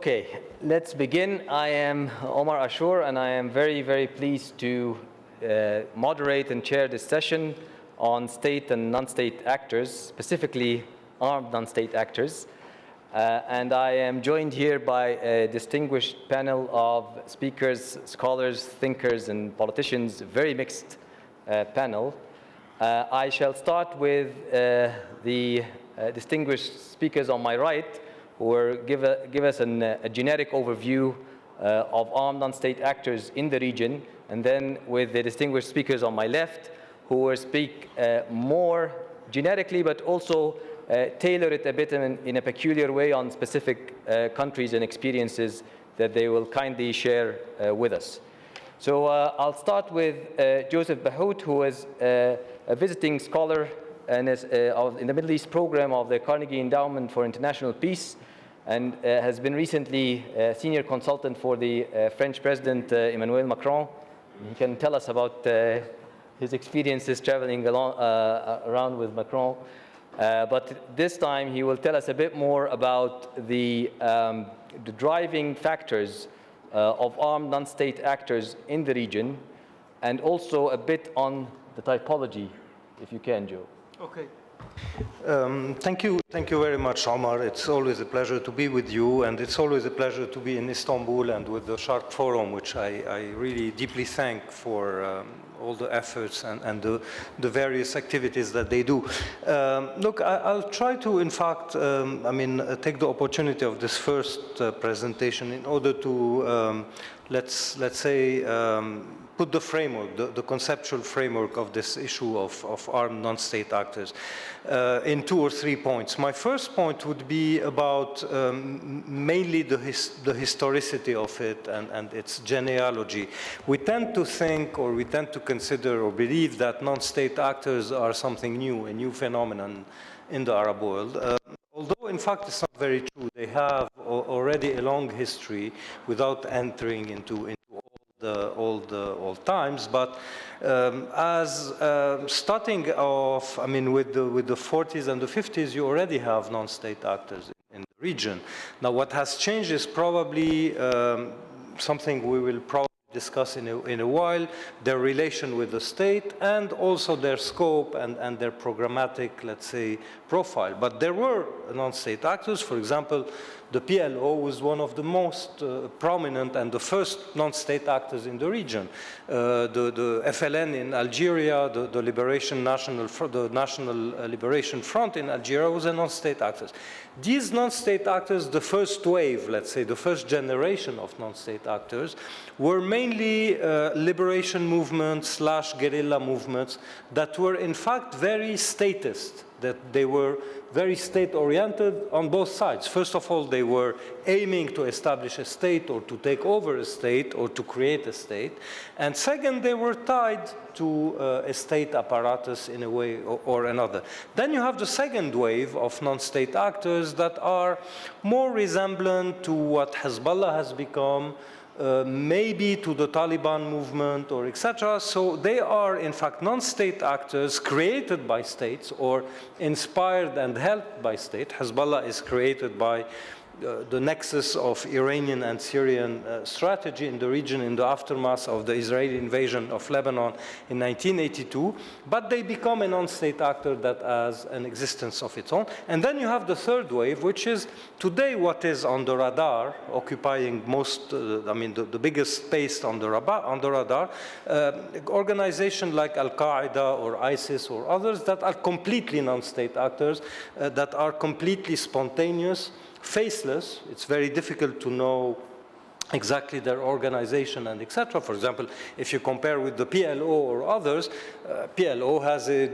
Okay, let's begin. I am Omar Ashour, and I am very, very pleased to moderate and chair this session on state and non-state actors, specifically armed non-state actors. And I am joined here by a distinguished panel of speakers, scholars, thinkers, and politicians, a very mixed panel. I shall start with the distinguished speakers on my right, who will give us a generic overview of armed non-state actors in the region, and then with the distinguished speakers on my left, who will speak more generically, but also tailor it a bit in a peculiar way on specific countries and experiences that they will kindly share with us. So I'll start with Joseph Bahout, who is a visiting scholar and is in the Middle East program of the Carnegie Endowment for International Peace, and has been recently a senior consultant for the French President Emmanuel Macron. He can tell us about his experiences traveling around with Macron. But this time he will tell us a bit more about the driving factors of armed non-state actors in the region, and also a bit on the typology, if you can, Joe. Okay. Thank you very much, Omar. It's always a pleasure to be with you, and it's always a pleasure to be in Istanbul and with the Sharq Forum, which I really deeply thank for all the efforts and the various activities that they do. Look, I'll try to, in fact, take the opportunity of this first presentation in order to, let's say, put the framework, the conceptual framework of this issue of armed non-state actors in 2 or 3 points. My first point would be about mainly the historicity of it and its genealogy. We tend to think, or we tend to consider or believe that non-state actors are something new, a new phenomenon in the Arab world. Although, in fact, it's not very true. They have already a long history without entering into all times, but as starting off, with the 40s and the 50s, you already have non-state actors in the region. Now, what has changed is probably something we will probably discuss in a while, their relation with the state, and also their scope and their programmatic, let's say, profile. But there were non-state actors. For example, the PLO was one of the most prominent and the first non-state actors in the region. The FLN in Algeria, the National Liberation Front in Algeria was a non-state actor. These non-state actors, the first wave, let's say, the first generation of non-state actors, were mainly liberation movements / guerrilla movements that were, in fact, very statist, that they were very state-oriented on both sides. First of all, they were aiming to establish a state or to take over a state or to create a state. And second, they were tied to a state apparatus in a way or another. Then you have the second wave of non-state actors that are more resemblant to what Hezbollah has become, maybe to the Taliban movement or etc. So they are, in fact, non-state actors created by states or inspired and helped by state. Hezbollah is created by the nexus of Iranian and Syrian strategy in the region in the aftermath of the Israeli invasion of Lebanon in 1982, but they become a non-state actor that has an existence of its own. And then you have the third wave, which is today what is on the radar, occupying most, the biggest space on the radar, organizations like Al-Qaeda or ISIS or others that are completely non-state actors, that are completely spontaneous, faceless. It's very difficult to know exactly their organization and etc. For example, if you compare with the PLO or others, PLO has a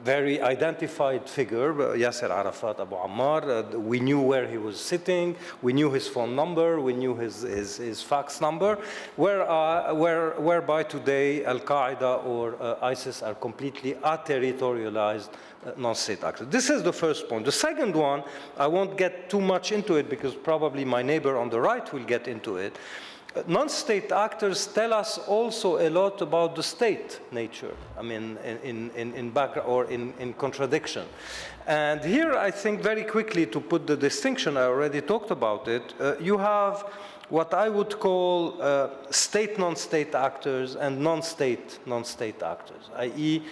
very identified figure, Yasser Arafat Abu Ammar. We knew where he was sitting, we knew his phone number, we knew his fax number, whereby today Al-Qaeda or ISIS are completely aterritorialized non-state actors. This is the first point. The second one, I won't get too much into it because probably my neighbor on the right will get into it. non-state actors tell us also a lot about the state nature, I mean, in background or in contradiction. And here, I think very quickly to put the distinction, I already talked about it, you have what I would call state non-state actors and non-state actors, i.e.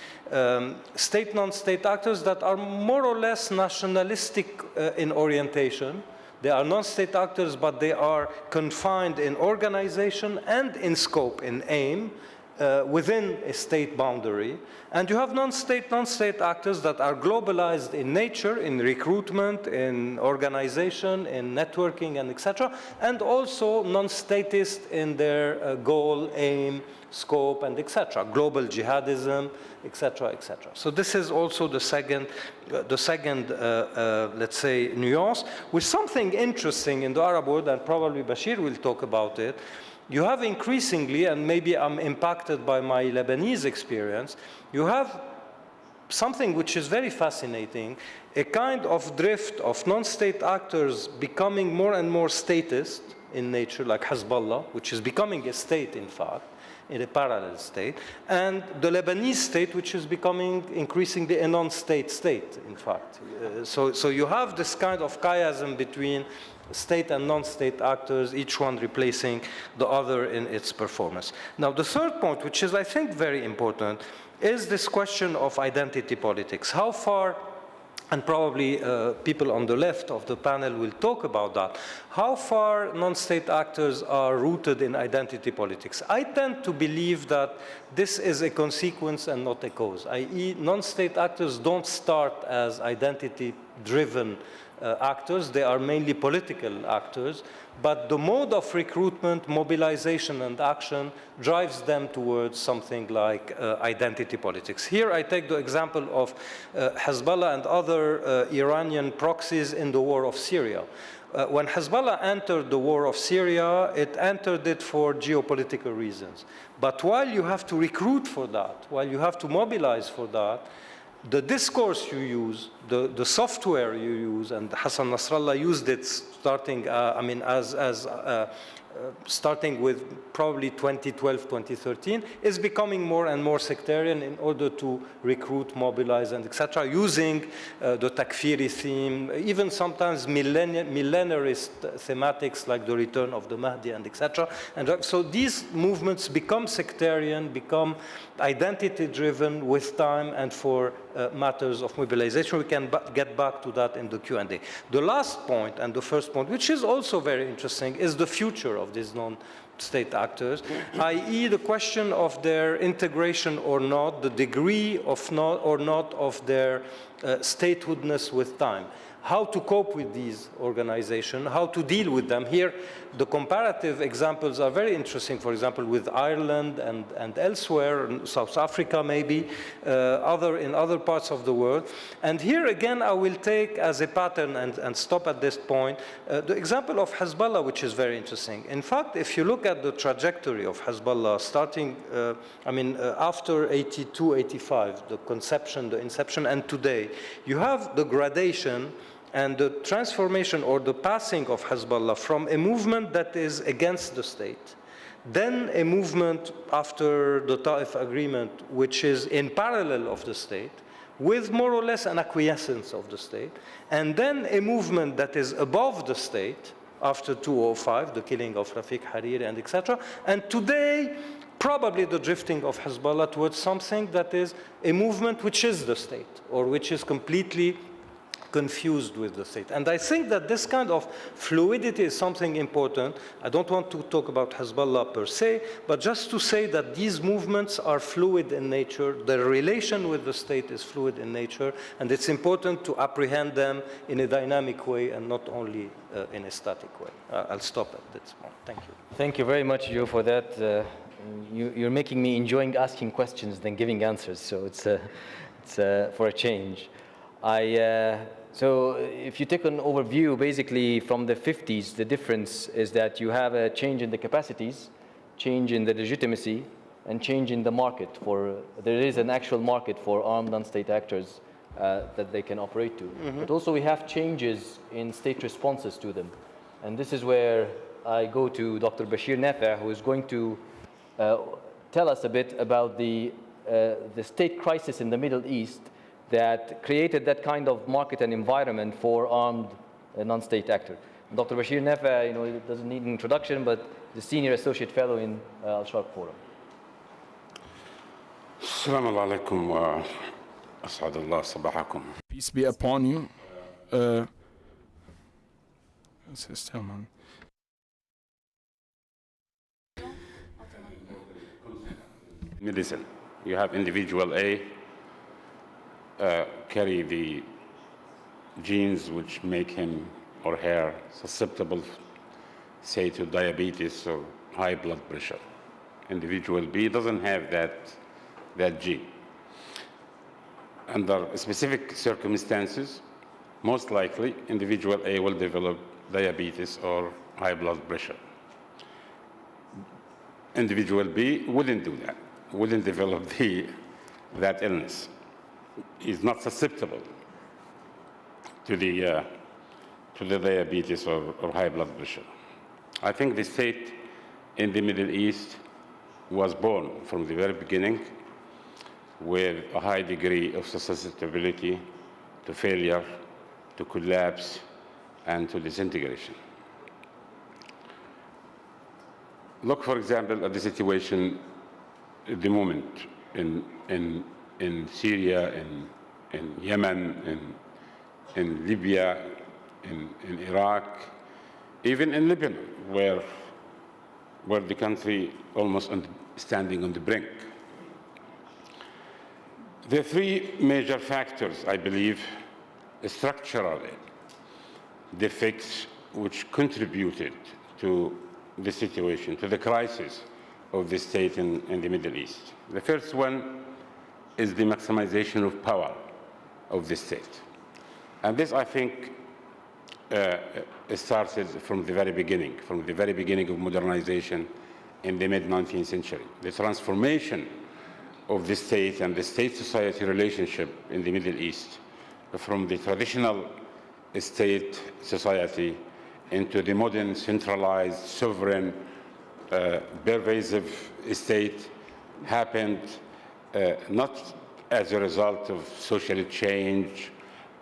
State non-state actors that are more or less nationalistic in orientation. They are non-state actors, but they are confined in organization and in scope, in aim, within a state boundary. And you have non-state actors that are globalized in nature, in recruitment, in organization, in networking, and etc. And also non-statist in their goal, aim, scope, and etc. Global jihadism, etc., etc. So this is also the second, let's say, nuance. With something interesting in the Arab world, and probably Basheer will talk about it, you have increasingly, and maybe I'm impacted by my Lebanese experience, you have something which is very fascinating, a kind of drift of non-state actors becoming more and more statist in nature, like Hezbollah, which is becoming a state, in fact, in a parallel state, and the Lebanese state, which is becoming increasingly a non-state state, in fact. So you have this kind of chiasm between state and non-state actors, each one replacing the other in its performance. Now, the third point, which is, I think, very important, is this question of identity politics. How far, and probably people on the left of the panel will talk about that, how far non-state actors are rooted in identity politics? I tend to believe that this is a consequence and not a cause, i.e. non-state actors don't start as identity-driven actors. They are mainly political actors, but the mode of recruitment, mobilization, and action drives them towards something like identity politics. Here I take the example of Hezbollah and other Iranian proxies in the war of Syria. When Hezbollah entered the war of Syria, it entered it for geopolitical reasons. But while you have to recruit for that, while you have to mobilize for that, the discourse you use, the software you use, and Hassan Nasrallah used it starting, starting with probably 2012, 2013, is becoming more and more sectarian in order to recruit, mobilize, and etc., using the takfiri theme, even sometimes millenarist thematics like the return of the Mahdi, and etc. And so these movements become sectarian, become identity-driven with time and for matters of mobilization. We can get back to that in the Q&A. The last point, and the first point, which is also very interesting, is the future of these non-state actors, i.e. the question of their integration or not, the degree of not of their statehoodness with time. How to cope with these organizations, how to deal with them. Here, the comparative examples are very interesting, for example, with Ireland and elsewhere, South Africa maybe, in other parts of the world. And here again, I will take as a pattern and stop at this point, the example of Hezbollah, which is very interesting. In fact, if you look at the trajectory of Hezbollah starting, after 82, 85, the conception, the inception, and today, you have the gradation and the transformation or the passing of Hezbollah from a movement that is against the state, then a movement after the Ta'if agreement, which is in parallel of the state, with more or less an acquiescence of the state, and then a movement that is above the state after 2005, the killing of Rafiq Hariri and etc. And today, probably the drifting of Hezbollah towards something that is a movement which is the state, or which is completely confused with the state. And I think that this kind of fluidity is something important. I don't want to talk about Hezbollah per se, but just to say that these movements are fluid in nature, the relation with the state is fluid in nature, and it's important to apprehend them in a dynamic way and not only in a static way. I'll stop at this point. Thank you. Thank you very much, Joe, for that. You're making me enjoying asking questions than giving answers, so it's for a change. So if you take an overview, basically from the 50s, the difference is that you have a change in the capacities, change in the legitimacy, and change in the market. There is an actual market for armed non-state actors that they can operate to. Mm-hmm. But also we have changes in state responses to them. And this is where I go to Dr. Basheer Nafi, who is going to tell us a bit about the state crisis in the Middle East that created that kind of market and environment for armed non-state actors. Dr. Basheer Nafi, it doesn't need an introduction, but the Senior Associate Fellow in Al-Sharq Forum. Assalamu alaikum wa as'adullah sabahakum. Peace be upon you. Medicine. You have individual A carry the genes which make him or her susceptible, say, to diabetes or high blood pressure. Individual B doesn't have that gene. Under specific circumstances, most likely, individual A will develop diabetes or high blood pressure. Individual B wouldn't do that, wouldn't develop that illness. Is not susceptible to the diabetes or high blood pressure. I think the state in the Middle East was born from the very beginning with a high degree of susceptibility to failure, to collapse, and to disintegration. Look, for example, at the situation at the moment in Syria, in Yemen, in Libya, in Iraq, even in Lebanon, where the country almost standing on the brink. There are three major factors, I believe, structurally, defects which contributed to the situation, to the crisis of the state in the Middle East. The first one is the maximization of power of the state. And this, I think, started from the very beginning of modernization in the mid-19th century. The transformation of the state and the state-society relationship in the Middle East from the traditional state society into the modern, centralized, sovereign, pervasive state happened not as a result of social change,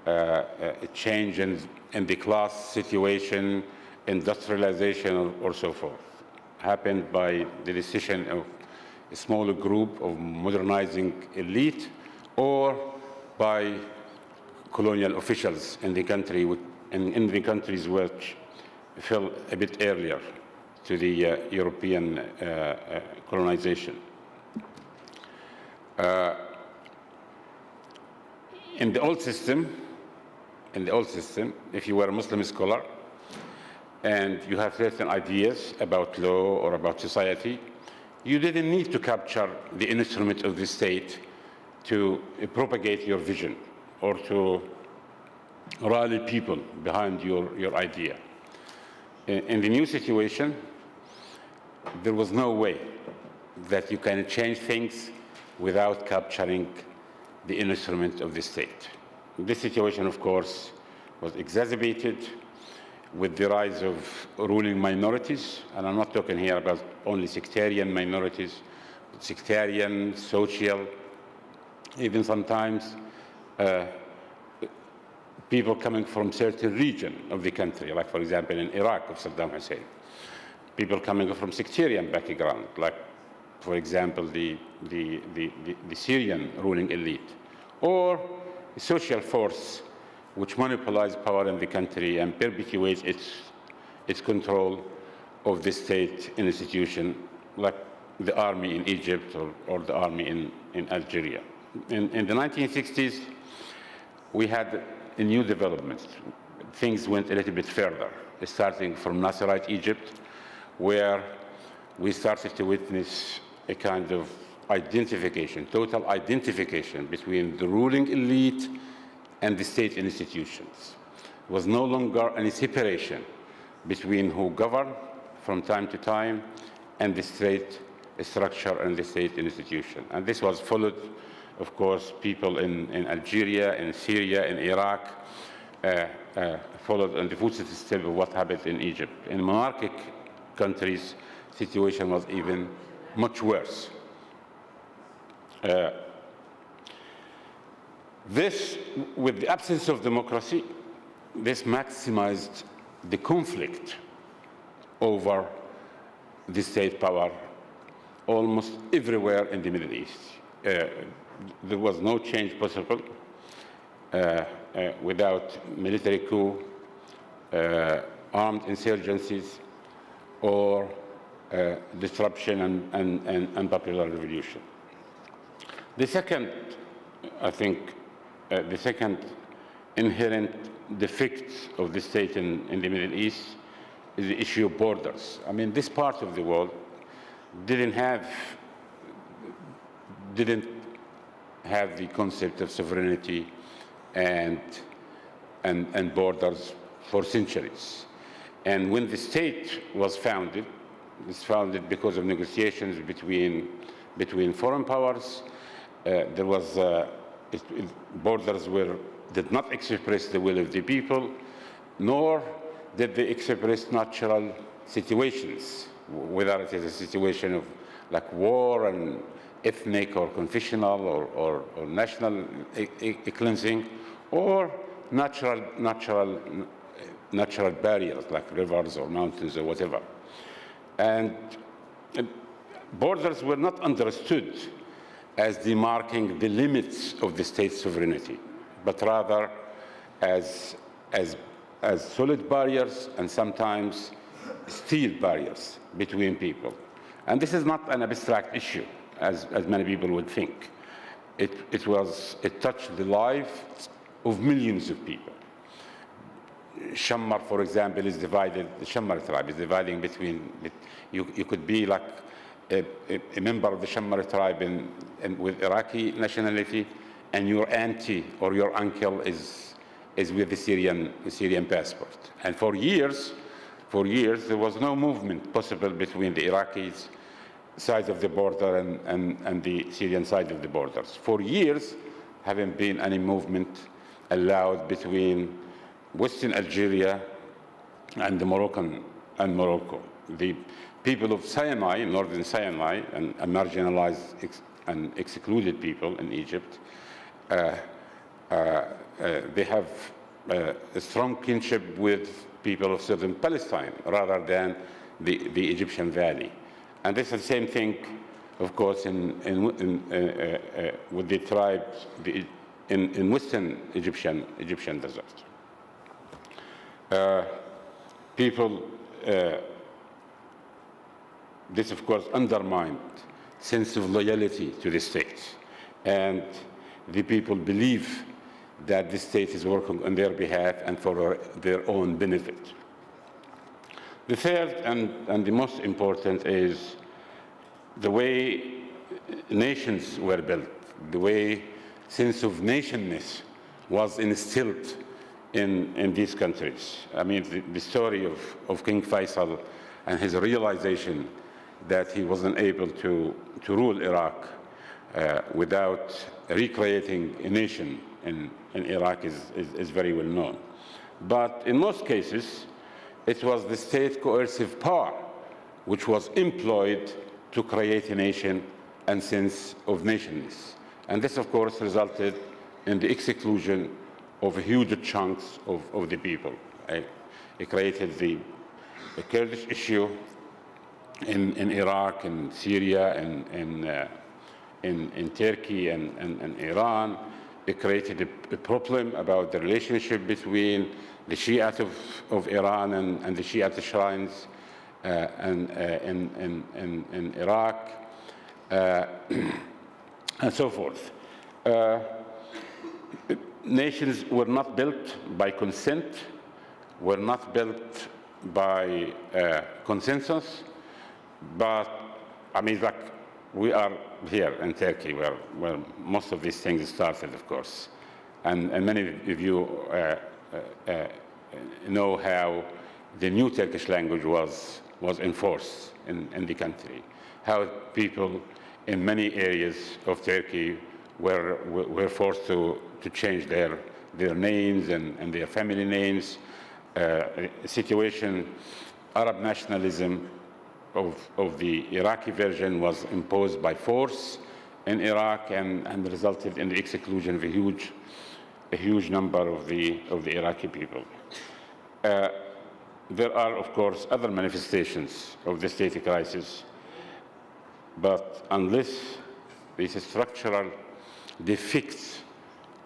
a change in the class situation, industrialization, or so forth. Happened by the decision of a smaller group of modernizing elite or by colonial officials in the country, in the countries which fell a bit earlier to the European colonization. In the old system, if you were a Muslim scholar and you have certain ideas about law or about society, you didn't need to capture the instrument of the state to propagate your vision or to rally people behind your idea. In the new situation, there was no way that you can change things without capturing the instrument of the state. This situation, of course, was exacerbated with the rise of ruling minorities, and I'm not talking here about only sectarian minorities, but sectarian, social, even sometimes people coming from certain region of the country, like, for example, in Iraq of Saddam Hussein. People coming from sectarian background, like, for example, the Syrian ruling elite, or a social force which monopolizes power in the country and perpetuates its control of the state institution, like the army in Egypt or the army in Algeria. In the 1960s, we had a new development. Things went a little bit further, starting from Nasserite Egypt, where we started to witness a kind of identification, total identification between the ruling elite and the state institutions. There was no longer any separation between who govern from time to time and the state structure and the state institution. And this was followed, of course, people in Algeria, in Syria, in Iraq, followed on the footsteps of what happened in Egypt. In monarchic countries, situation was even much worse. This, with the absence of democracy, this maximized the conflict over the state power almost everywhere in the Middle East. There was no change possible without military coup, armed insurgencies, or disruption and popular revolution. The second, I think, the second inherent defect of the state in the Middle East is the issue of borders. I mean, this part of the world didn't have the concept of sovereignty and borders for centuries. And when the state was founded, it's founded because of negotiations between foreign powers. There was borders did not express the will of the people, nor did they express natural situations, whether it is a situation of like war and ethnic or confessional or national cleansing, or natural barriers like rivers or mountains or whatever. And borders were not understood as demarking the limits of the state's sovereignty, but rather as solid barriers and sometimes steel barriers between people. And this is not an abstract issue, as many people would think. It touched the lives of millions of people. Shammar, for example, is divided, the Shammar tribe is dividing between, you could be like a member of the Shammar tribe with Iraqi nationality, and your auntie or your uncle is with the Syrian passport. And for years, there was no movement possible between the Iraqis side of the border and the Syrian side of the borders. For years, haven't been any movement allowed between Western Algeria and Morocco. The people of Sinai, northern Sinai, and marginalized and excluded people in Egypt, they have a strong kinship with people of southern Palestine rather than the Egyptian valley. And this is the same thing, of course, with the tribes in western Egyptian desert. This of course undermined sense of loyalty to the state, and the people believe that the state is working on their behalf and for their own benefit. The third and the most important is the way nations were built, the way sense of nationness was instilled in these countries. I mean, the story of King Faisal and his realization that he wasn't able to rule Iraq without recreating a nation in Iraq is very well known. But in most cases, it was the state coercive power which was employed to create a nation and sense of nationness. And this, of course, resulted in the exclusion of huge chunks of the people. It created the Kurdish issue in Iraq, in Syria, in Turkey and Iran. It created a problem about the relationship between the Shiite of Iran and the Shiite shrines in Iraq, and so forth. Nations were not built by consent, were not built by consensus, but I mean, like, we are here in Turkey, where most of these things started, of course. And many of you know how the new Turkish language was enforced in the country, how people in many areas of Turkey were forced to change their names and their family names, situation, Arab nationalism, of the Iraqi version was imposed by force in Iraq and resulted in the exclusion of a huge number of the Iraqi people. There are, of course, other manifestations of the state crisis, but unless these structural defects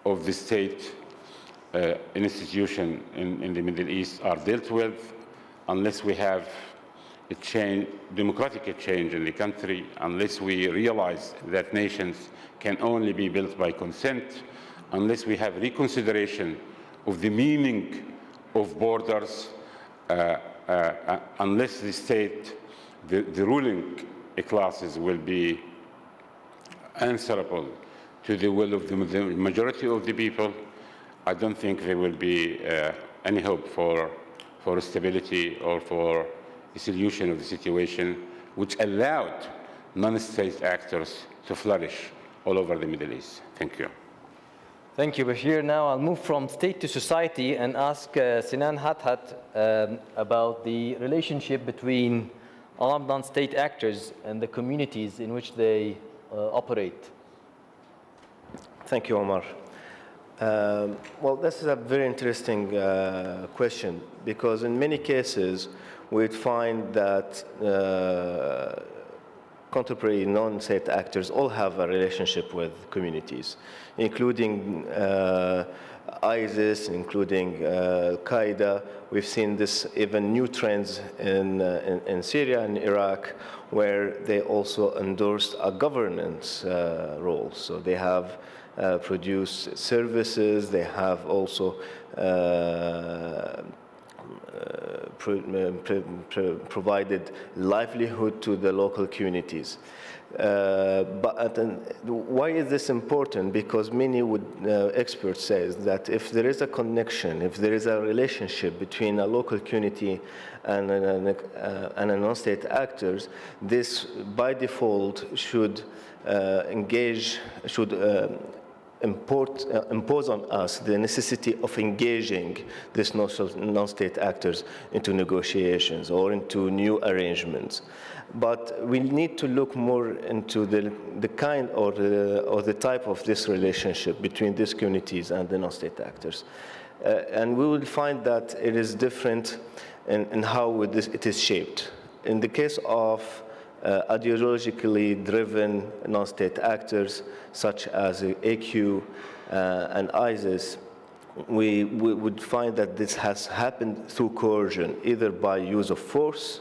of the state institution in the Middle East are dealt with, unless we have a change, democratic change in the country, unless we realize that nations can only be built by consent, unless we have reconsideration of the meaning of borders, unless the state, the ruling classes will be answerable to the will of the majority of the people, I don't think there will be any hope for stability or for a solution of the situation which allowed non-state actors to flourish all over the Middle East. Thank you. Thank you, Basheer. Now I'll move from state to society and ask Sinan Hatahat about the relationship between armed non-state actors and the communities in which they operate. Thank you, Omar. Well, this is a very interesting question, because in many cases we'd find that contemporary non-state actors all have a relationship with communities, including ISIS, including Al-Qaeda. We've seen this even new trends in Syria and Iraq, where they also endorsed a governance role. So they have produced services, they have also provided livelihood to the local communities. But why is this important? Because many experts say that if there is a connection, if there is a relationship between a local community and a non-state actors, this by default should impose on us the necessity of engaging these non-state actors into negotiations or into new arrangements. But we need to look more into the kind or the type of this relationship between these communities and the non-state actors. And we will find that it is different in how it is shaped. In the case of ideologically driven non-state actors such as AQ and ISIS, we would find that this has happened through coercion, either by use of force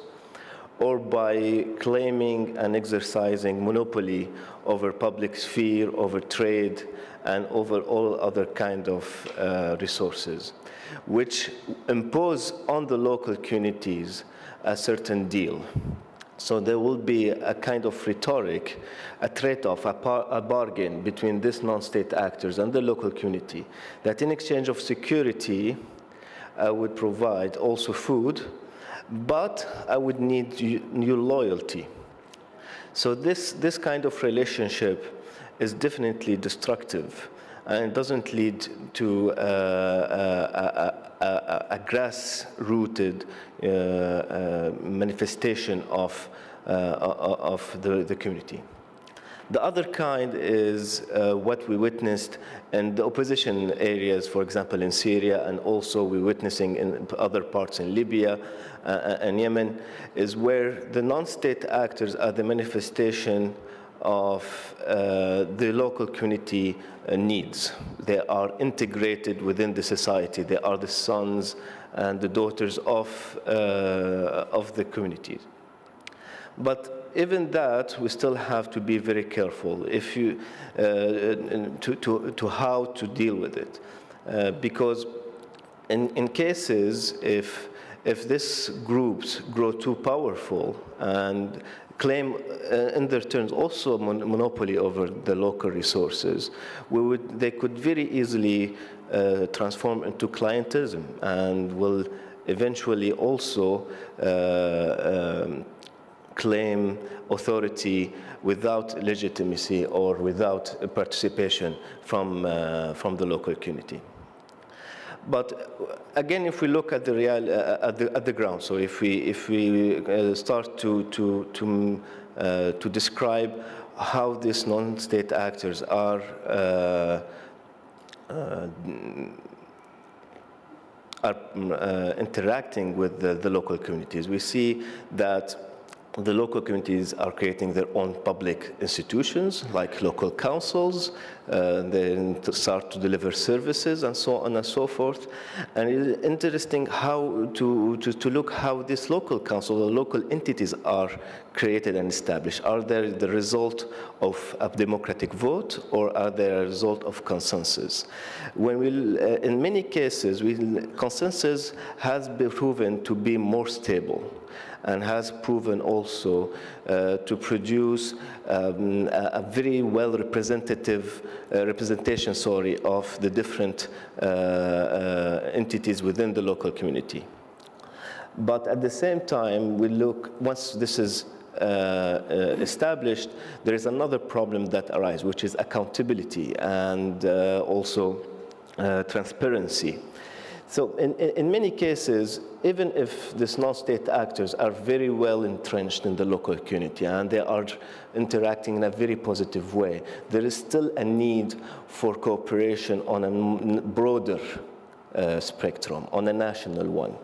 or by claiming and exercising monopoly over public sphere, over trade, and over all other kind of resources, which impose on the local communities a certain deal. So there will be a kind of rhetoric, a trade-off, a bargain between these non-state actors and the local community, that in exchange of security, I would provide also food, but I would need your loyalty. So this kind of relationship is definitely destructive, and it doesn't lead to a grass-rooted manifestation of the community. The other kind is what we witnessed in the opposition areas, for example, in Syria, and also we're witnessing in other parts in Libya and Yemen, is where the non-state actors are the manifestation of the local community needs. They are integrated within the society. They are the sons and the daughters of the communities. But even that, we still have to be very careful if you to how to deal with it, because in cases if these groups grow too powerful and claim in their turns also monopoly over the local resources, they could very easily transform into clientism and will eventually also claim authority without legitimacy or without participation from the local community. But again, if we look at the real at the ground, so if we start to describe how these non-state actors are interacting with the local communities, we see that the local communities are creating their own public institutions, like local councils. They start to deliver services and so on and so forth. And it is interesting how to look how these local councils or local entities are created and established. Are they the result of a democratic vote, or are they a result of consensus? When in many cases, consensus has been proven to be more stable, and has proven also to produce a very well representation of the different entities within the local community. But at the same time, once this is established, there is another problem that arises, which is accountability and also transparency. So in many cases, even if these non-state actors are very well entrenched in the local community and they are interacting in a very positive way, there is still a need for cooperation on a broader spectrum, on a national one.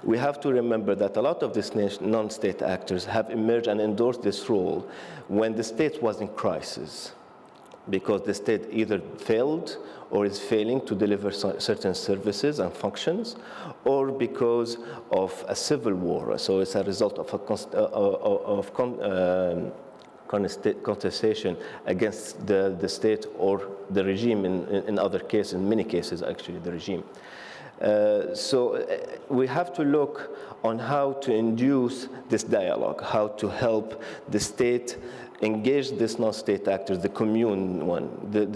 We have to remember that a lot of these non-state actors have emerged and endorsed this role when the state was in crisis, because the state either failed or is failing to deliver certain services and functions, or because of a civil war. So it's a result of contestation against the state or the regime in other cases, in many cases actually, the regime. So we have to look on how to induce this dialogue, how to help the state engage these non-state actors, the commune one, the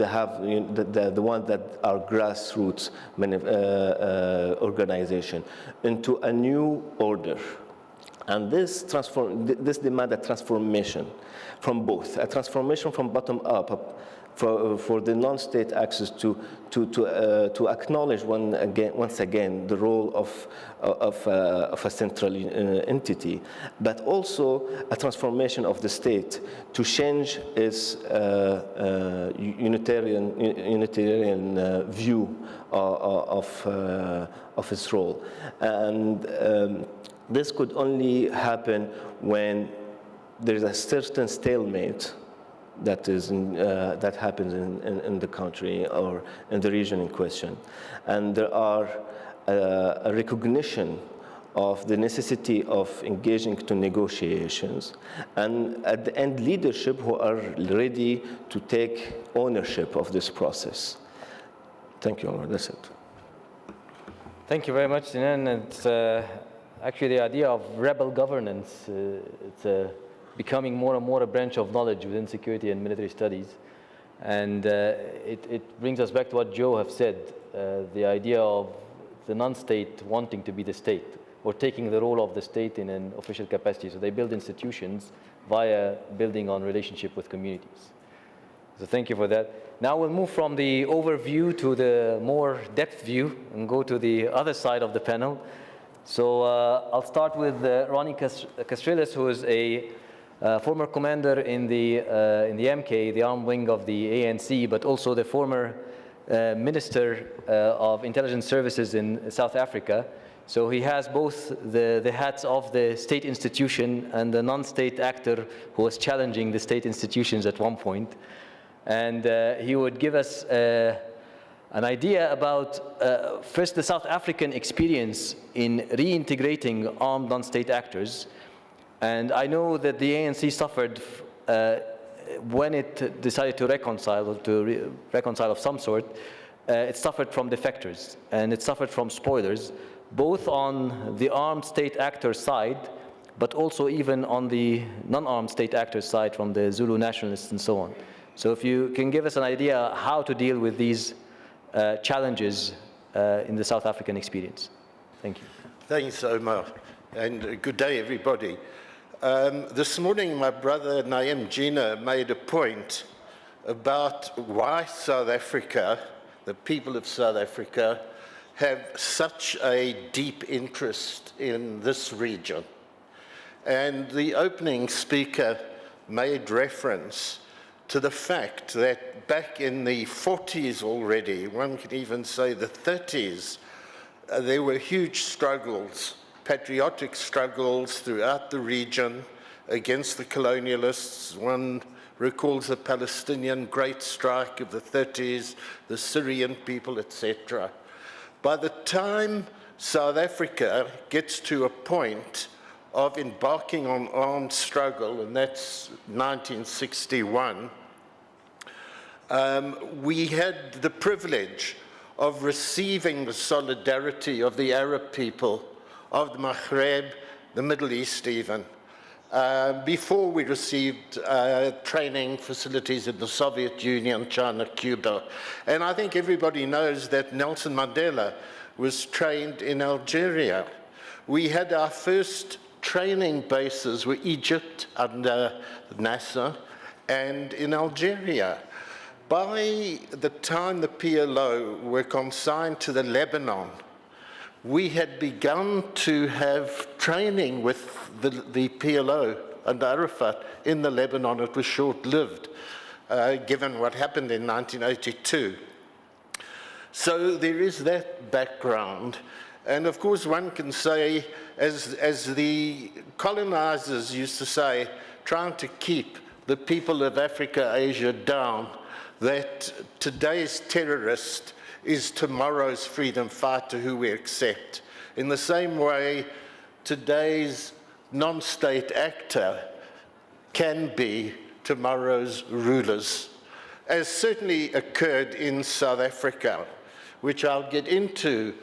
one that are grassroots organization, into a new order. And this demands a transformation from both, a transformation from bottom up, for the non-state actors to acknowledge once again the role of a central entity, but also a transformation of the state to change its unitarian view of its role. And this could only happen when there is a certain stalemate that happens in the country or in the region in question, and there are a recognition of the necessity of engaging to negotiations, and at the end leadership who are ready to take ownership of this process. Thank you, Omar. That's it. Thank you very much, Sinan. It's actually the idea of rebel governance. It's becoming more and more a branch of knowledge within security and military studies. And it brings us back to what Joe have said, the idea of the non-state wanting to be the state, or taking the role of the state in an official capacity. So they build institutions via building on relationship with communities. So thank you for that. Now we'll move from the overview to the more depth view and go to the other side of the panel. So I'll start with Ronique Australis, who is a former commander in the MK, the armed wing of the ANC, but also the former Minister of Intelligence Services in South Africa. So he has both the hats of the state institution and the non-state actor who was challenging the state institutions at one point. And he would give us an idea about, first, the South African experience in reintegrating armed non-state actors. And I know that the ANC suffered when it decided to reconcile, or to reconcile of some sort. It suffered from defectors, and it suffered from spoilers, both on the armed state actor side, but also even on the non-armed state actor side from the Zulu nationalists and so on. So if you can give us an idea how to deal with these challenges in the South African experience. Thank you. Thanks, Omar, and good day, everybody. This morning, my brother Naim Gina made a point about why South Africa, the people of South Africa, have such a deep interest in this region. And the opening speaker made reference to the fact that back in the 40s already, one could even say the 30s, there were huge struggles, patriotic struggles throughout the region against the colonialists. One recalls the Palestinian Great Strike of the 30s, the Syrian people, etc. By the time South Africa gets to a point of embarking on armed struggle, and that's 1961, we had the privilege of receiving the solidarity of the Arab people, of the Maghreb, the Middle East even, before we received training facilities in the Soviet Union, China, Cuba. And I think everybody knows that Nelson Mandela was trained in Algeria. We had our first training bases were Egypt under Nasser and in Algeria. By the time the PLO were consigned to the Lebanon, we had begun to have training with the PLO under Arafat in the Lebanon. It was short-lived, given what happened in 1982. So there is that background. And of course, one can say, as the colonizers used to say, trying to keep the people of Africa, Asia down, that today's terrorist is tomorrow's freedom fighter who we accept. In the same way, today's non-state actor can be tomorrow's rulers, as certainly occurred in South Africa, which I'll get into.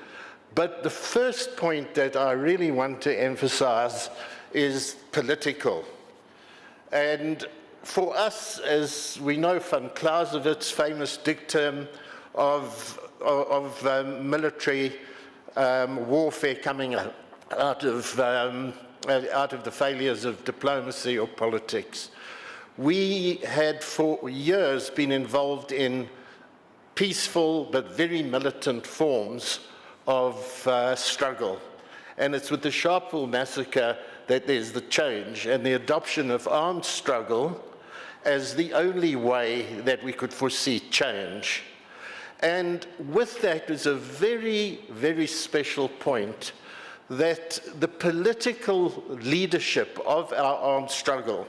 But the first point that I really want to emphasize is political. And for us, as we know from Clausewitz's famous dictum of military warfare coming out of the failures of diplomacy or politics, we had for years been involved in peaceful but very militant forms of struggle. And it's with the Sharpeville massacre that there's the change and the adoption of armed struggle as the only way that we could foresee change. And with that is a very, very special point that the political leadership of our armed struggle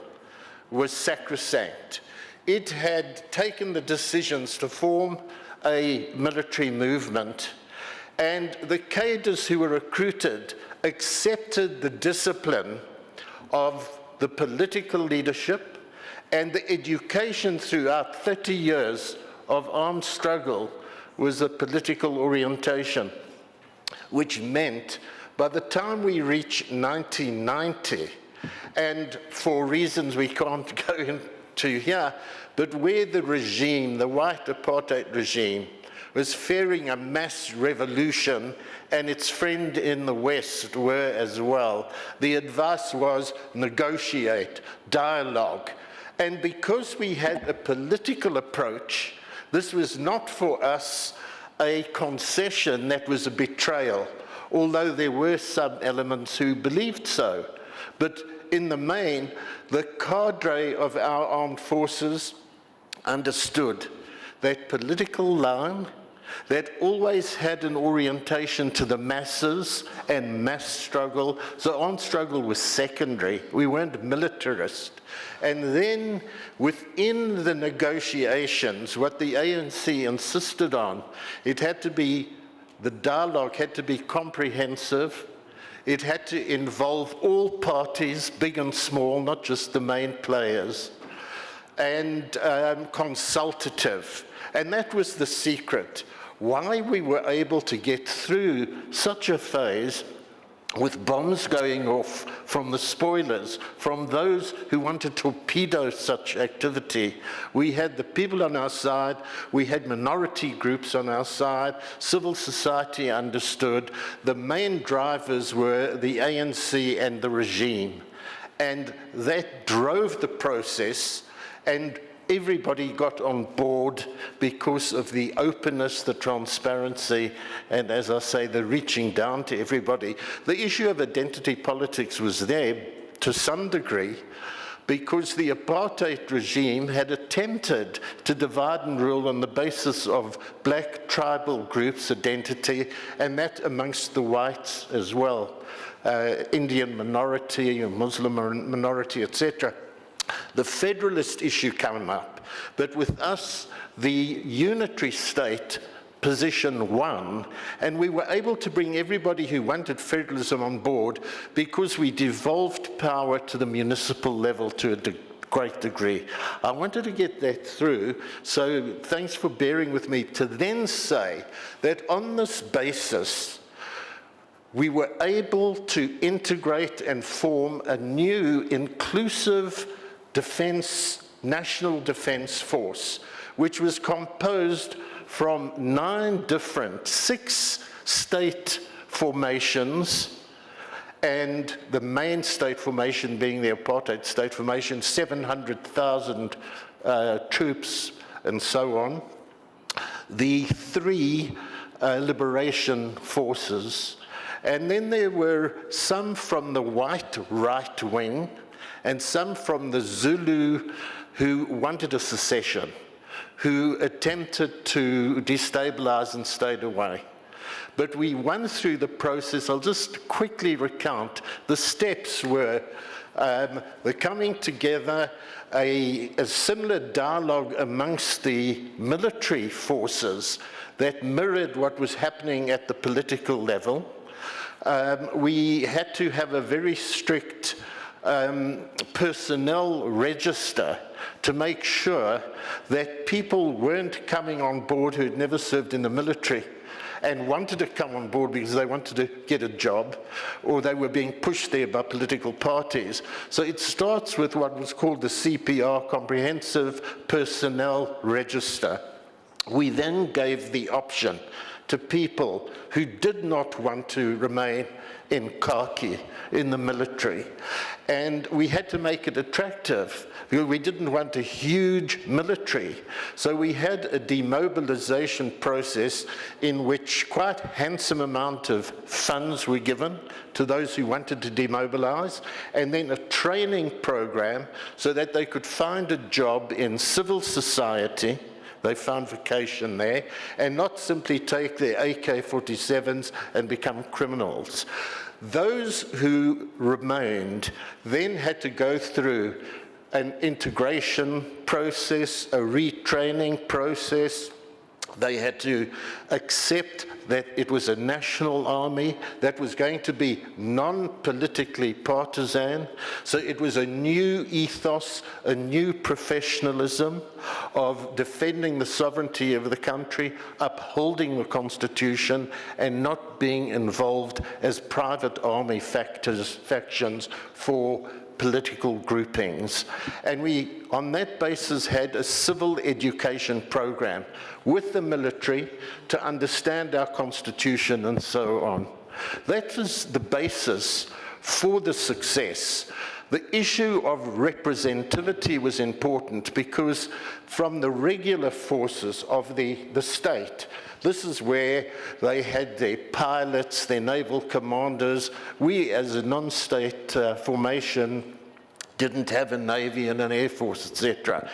was sacrosanct. It had taken the decisions to form a military movement, and the cadres who were recruited accepted the discipline of the political leadership and the education throughout 30 years of armed struggle was a political orientation, which meant by the time we reach 1990, and for reasons we can't go into here, but where the regime, the white apartheid regime, was fearing a mass revolution, and its friend in the West were as well, the advice was negotiate, dialogue. And because we had a political approach, this was not for us a concession that was a betrayal, although there were some elements who believed so. But in the main, the cadre of our armed forces understood that political line that always had an orientation to the masses and mass struggle. So armed struggle was secondary. We weren't militarist. And then within the negotiations, what the ANC insisted on, it had to be, the dialogue had to be comprehensive. It had to involve all parties, big and small, not just the main players, and consultative. And that was the secret. Why we were able to get through such a phase with bombs going off from the spoilers, from those who wanted to torpedo such activity. We had the people on our side, we had minority groups on our side, civil society understood. The main drivers were the ANC and the regime. And that drove the process, and everybody got on board because of the openness, the transparency, and as I say, the reaching down to everybody. The issue of identity politics was there to some degree because the apartheid regime had attempted to divide and rule on the basis of black tribal groups' identity, and that amongst the whites as well, Indian minority, Muslim minority, etc. The federalist issue came up, but with us, the unitary state position won, and we were able to bring everybody who wanted federalism on board because we devolved power to the municipal level to a great degree. I wanted to get that through, so thanks for bearing with me to then say that on this basis, we were able to integrate and form a new inclusive defense, national defense force, which was composed from 6 state formations, and the main state formation being the apartheid state formation, 700,000 troops and so on. The 3 liberation forces, and then there were some from the white right wing and some from the Zulu who wanted a secession, who attempted to destabilize and stayed away. But we went through the process. I'll just quickly recount. The steps were the coming together, a similar dialogue amongst the military forces that mirrored what was happening at the political level. We had to have a very strict personnel register to make sure that people weren't coming on board who had never served in the military and wanted to come on board because they wanted to get a job, or they were being pushed there by political parties. So it starts with what was called the CPR, Comprehensive Personnel Register. We then gave the option to people who did not want to remain in khaki, in the military. And we had to make it attractive because we didn't want a huge military. So we had a demobilization process in which quite a handsome amount of funds were given to those who wanted to demobilize, and then a training program so that they could find a job in civil society. They found vocation there, and not simply take their AK-47s and become criminals. Those who remained then had to go through an integration process, a retraining process. They had to accept that it was a national army that was going to be non-politically partisan. So it was a new ethos, a new professionalism of defending the sovereignty of the country, upholding the Constitution, and not being involved as private army factions for political groupings. And we, on that basis, had a civil education program with the military to understand our Constitution and so on. That was the basis for the success. The issue of representativity was important because from the regular forces of the state, this is where they had their pilots, their naval commanders. We, as a non-state formation, didn't have a navy and an air force, etc.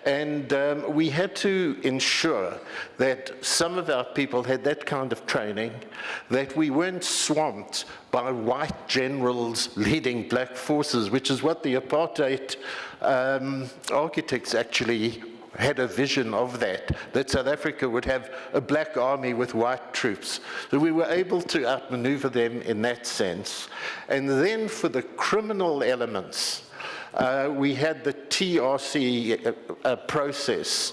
And we had to ensure that some of our people had that kind of training, that we weren't swamped by white generals leading black forces, which is what the apartheid architects actually had a vision of, that South Africa would have a black army with white troops. So we were able to outmaneuver them in that sense. And then for the criminal elements, we had the TRC process,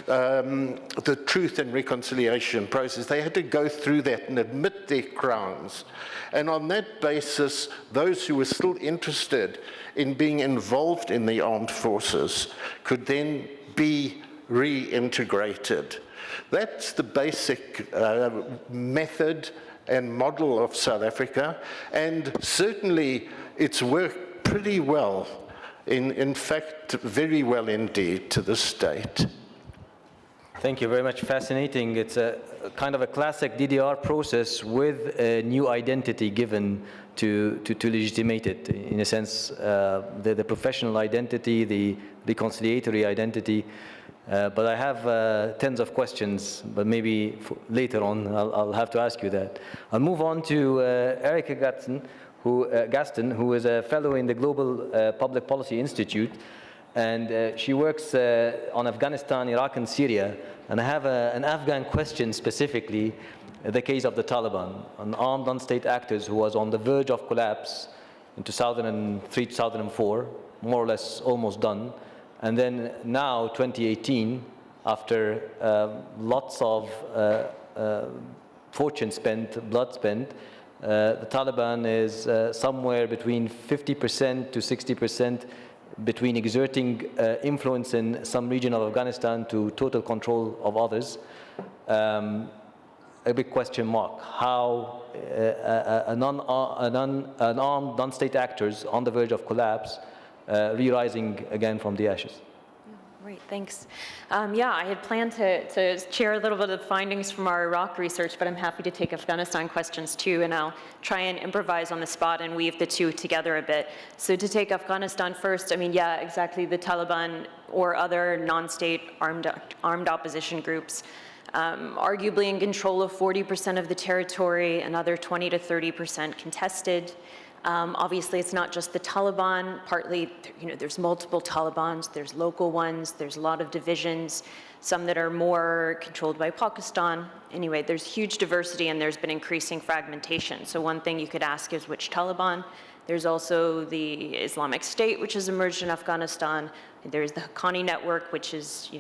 the Truth and Reconciliation process. They had to go through that and admit their crimes. And on that basis, those who were still interested in being involved in the armed forces could then be reintegrated. That's the basic method and model of South Africa, and certainly it's worked pretty well in fact, very well indeed to the state. Thank you very much. Fascinating. It's a kind of a classic DDR process with a new identity given to legitimate it. In a sense, the professional identity, the reconciliatory identity. But I have tens of questions, but maybe later on I'll have to ask you that. I'll move on to Erika Gaston, who is a fellow in the Global Public Policy Institute. And she works on Afghanistan, Iraq, and Syria. And I have an Afghan question specifically, the case of the Taliban, an armed non-state actors who was on the verge of collapse in 2003, 2004, more or less almost done. And then now, 2018, after lots of fortune spent, blood spent, the Taliban is somewhere between 50% to 60% between exerting influence in some region of Afghanistan to total control of others. A big question mark. How an armed non-state actors on the verge of collapse re-rising again from the ashes. Great, thanks. Yeah, I had planned to share a little bit of the findings from our Iraq research, but I'm happy to take Afghanistan questions too, and I'll try and improvise on the spot and weave the two together a bit. So to take Afghanistan first, I mean, yeah, exactly, the Taliban or other non-state armed opposition groups, arguably in control of 40% of the territory, another 20 to 30% contested. Obviously, it's not just the Taliban. Partly, there's multiple Talibans. There's local ones. There's a lot of divisions, some that are more controlled by Pakistan. Anyway, there's huge diversity, and there's been increasing fragmentation. So one thing you could ask is which Taliban? There's also the Islamic State, which has emerged in Afghanistan. There's the Haqqani network, which is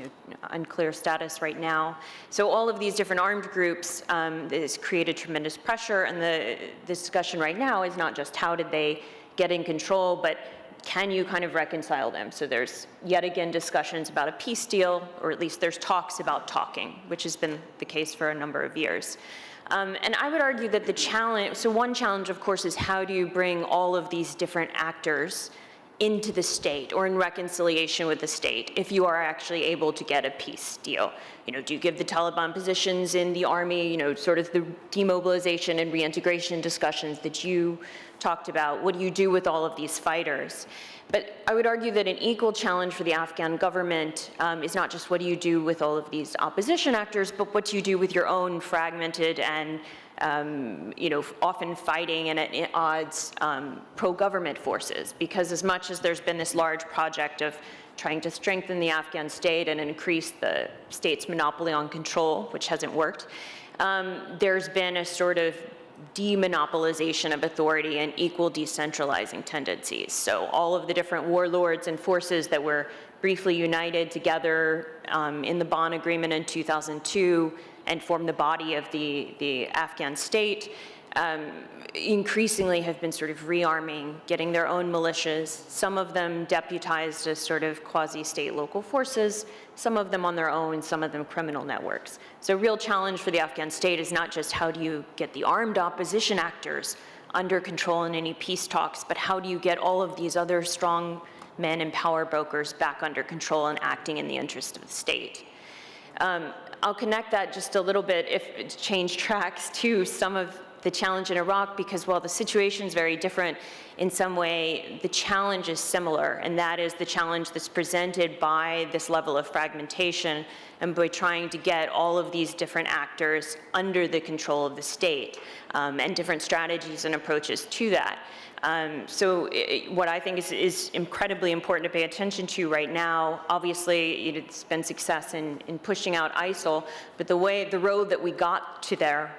unclear status right now. So all of these different armed groups has created tremendous pressure, and the discussion right now is not just how did they get in control, but can you kind of reconcile them? So there's yet again discussions about a peace deal, or at least there's talks about talking, which has been the case for a number of years. And I would argue that the challenge, so one challenge, of course, is how do you bring all of these different actors into the state or in reconciliation with the state if you are actually able to get a peace deal? Do you give the Taliban positions in the army, sort of the demobilization and reintegration discussions that you talked about? What do you do with all of these fighters? But I would argue that an equal challenge for the Afghan government is not just what do you do with all of these opposition actors, but what do you do with your own fragmented and often fighting and at odds pro-government forces. Because as much as there's been this large project of trying to strengthen the Afghan state and increase the state's monopoly on control, which hasn't worked, there's been a sort of demonopolization of authority and equal decentralizing tendencies. So all of the different warlords and forces that were briefly united together in the Bonn Agreement in 2002 and formed the body of the Afghan state, increasingly have been sort of rearming, getting their own militias, some of them deputized as sort of quasi-state local forces, some of them on their own, some of them criminal networks. So a real challenge for the Afghan state is not just how do you get the armed opposition actors under control in any peace talks, but how do you get all of these other strong men and power brokers back under control and acting in the interest of the state. I'll connect that just a little bit, if change tracks, to some of the challenge in Iraq, because while the situation is very different, in some way the challenge is similar, and that is the challenge that's presented by this level of fragmentation and by trying to get all of these different actors under the control of the state, and different strategies and approaches to that. What I think is incredibly important to pay attention to right now, obviously it's been success in pushing out ISIL, but the road that we got to there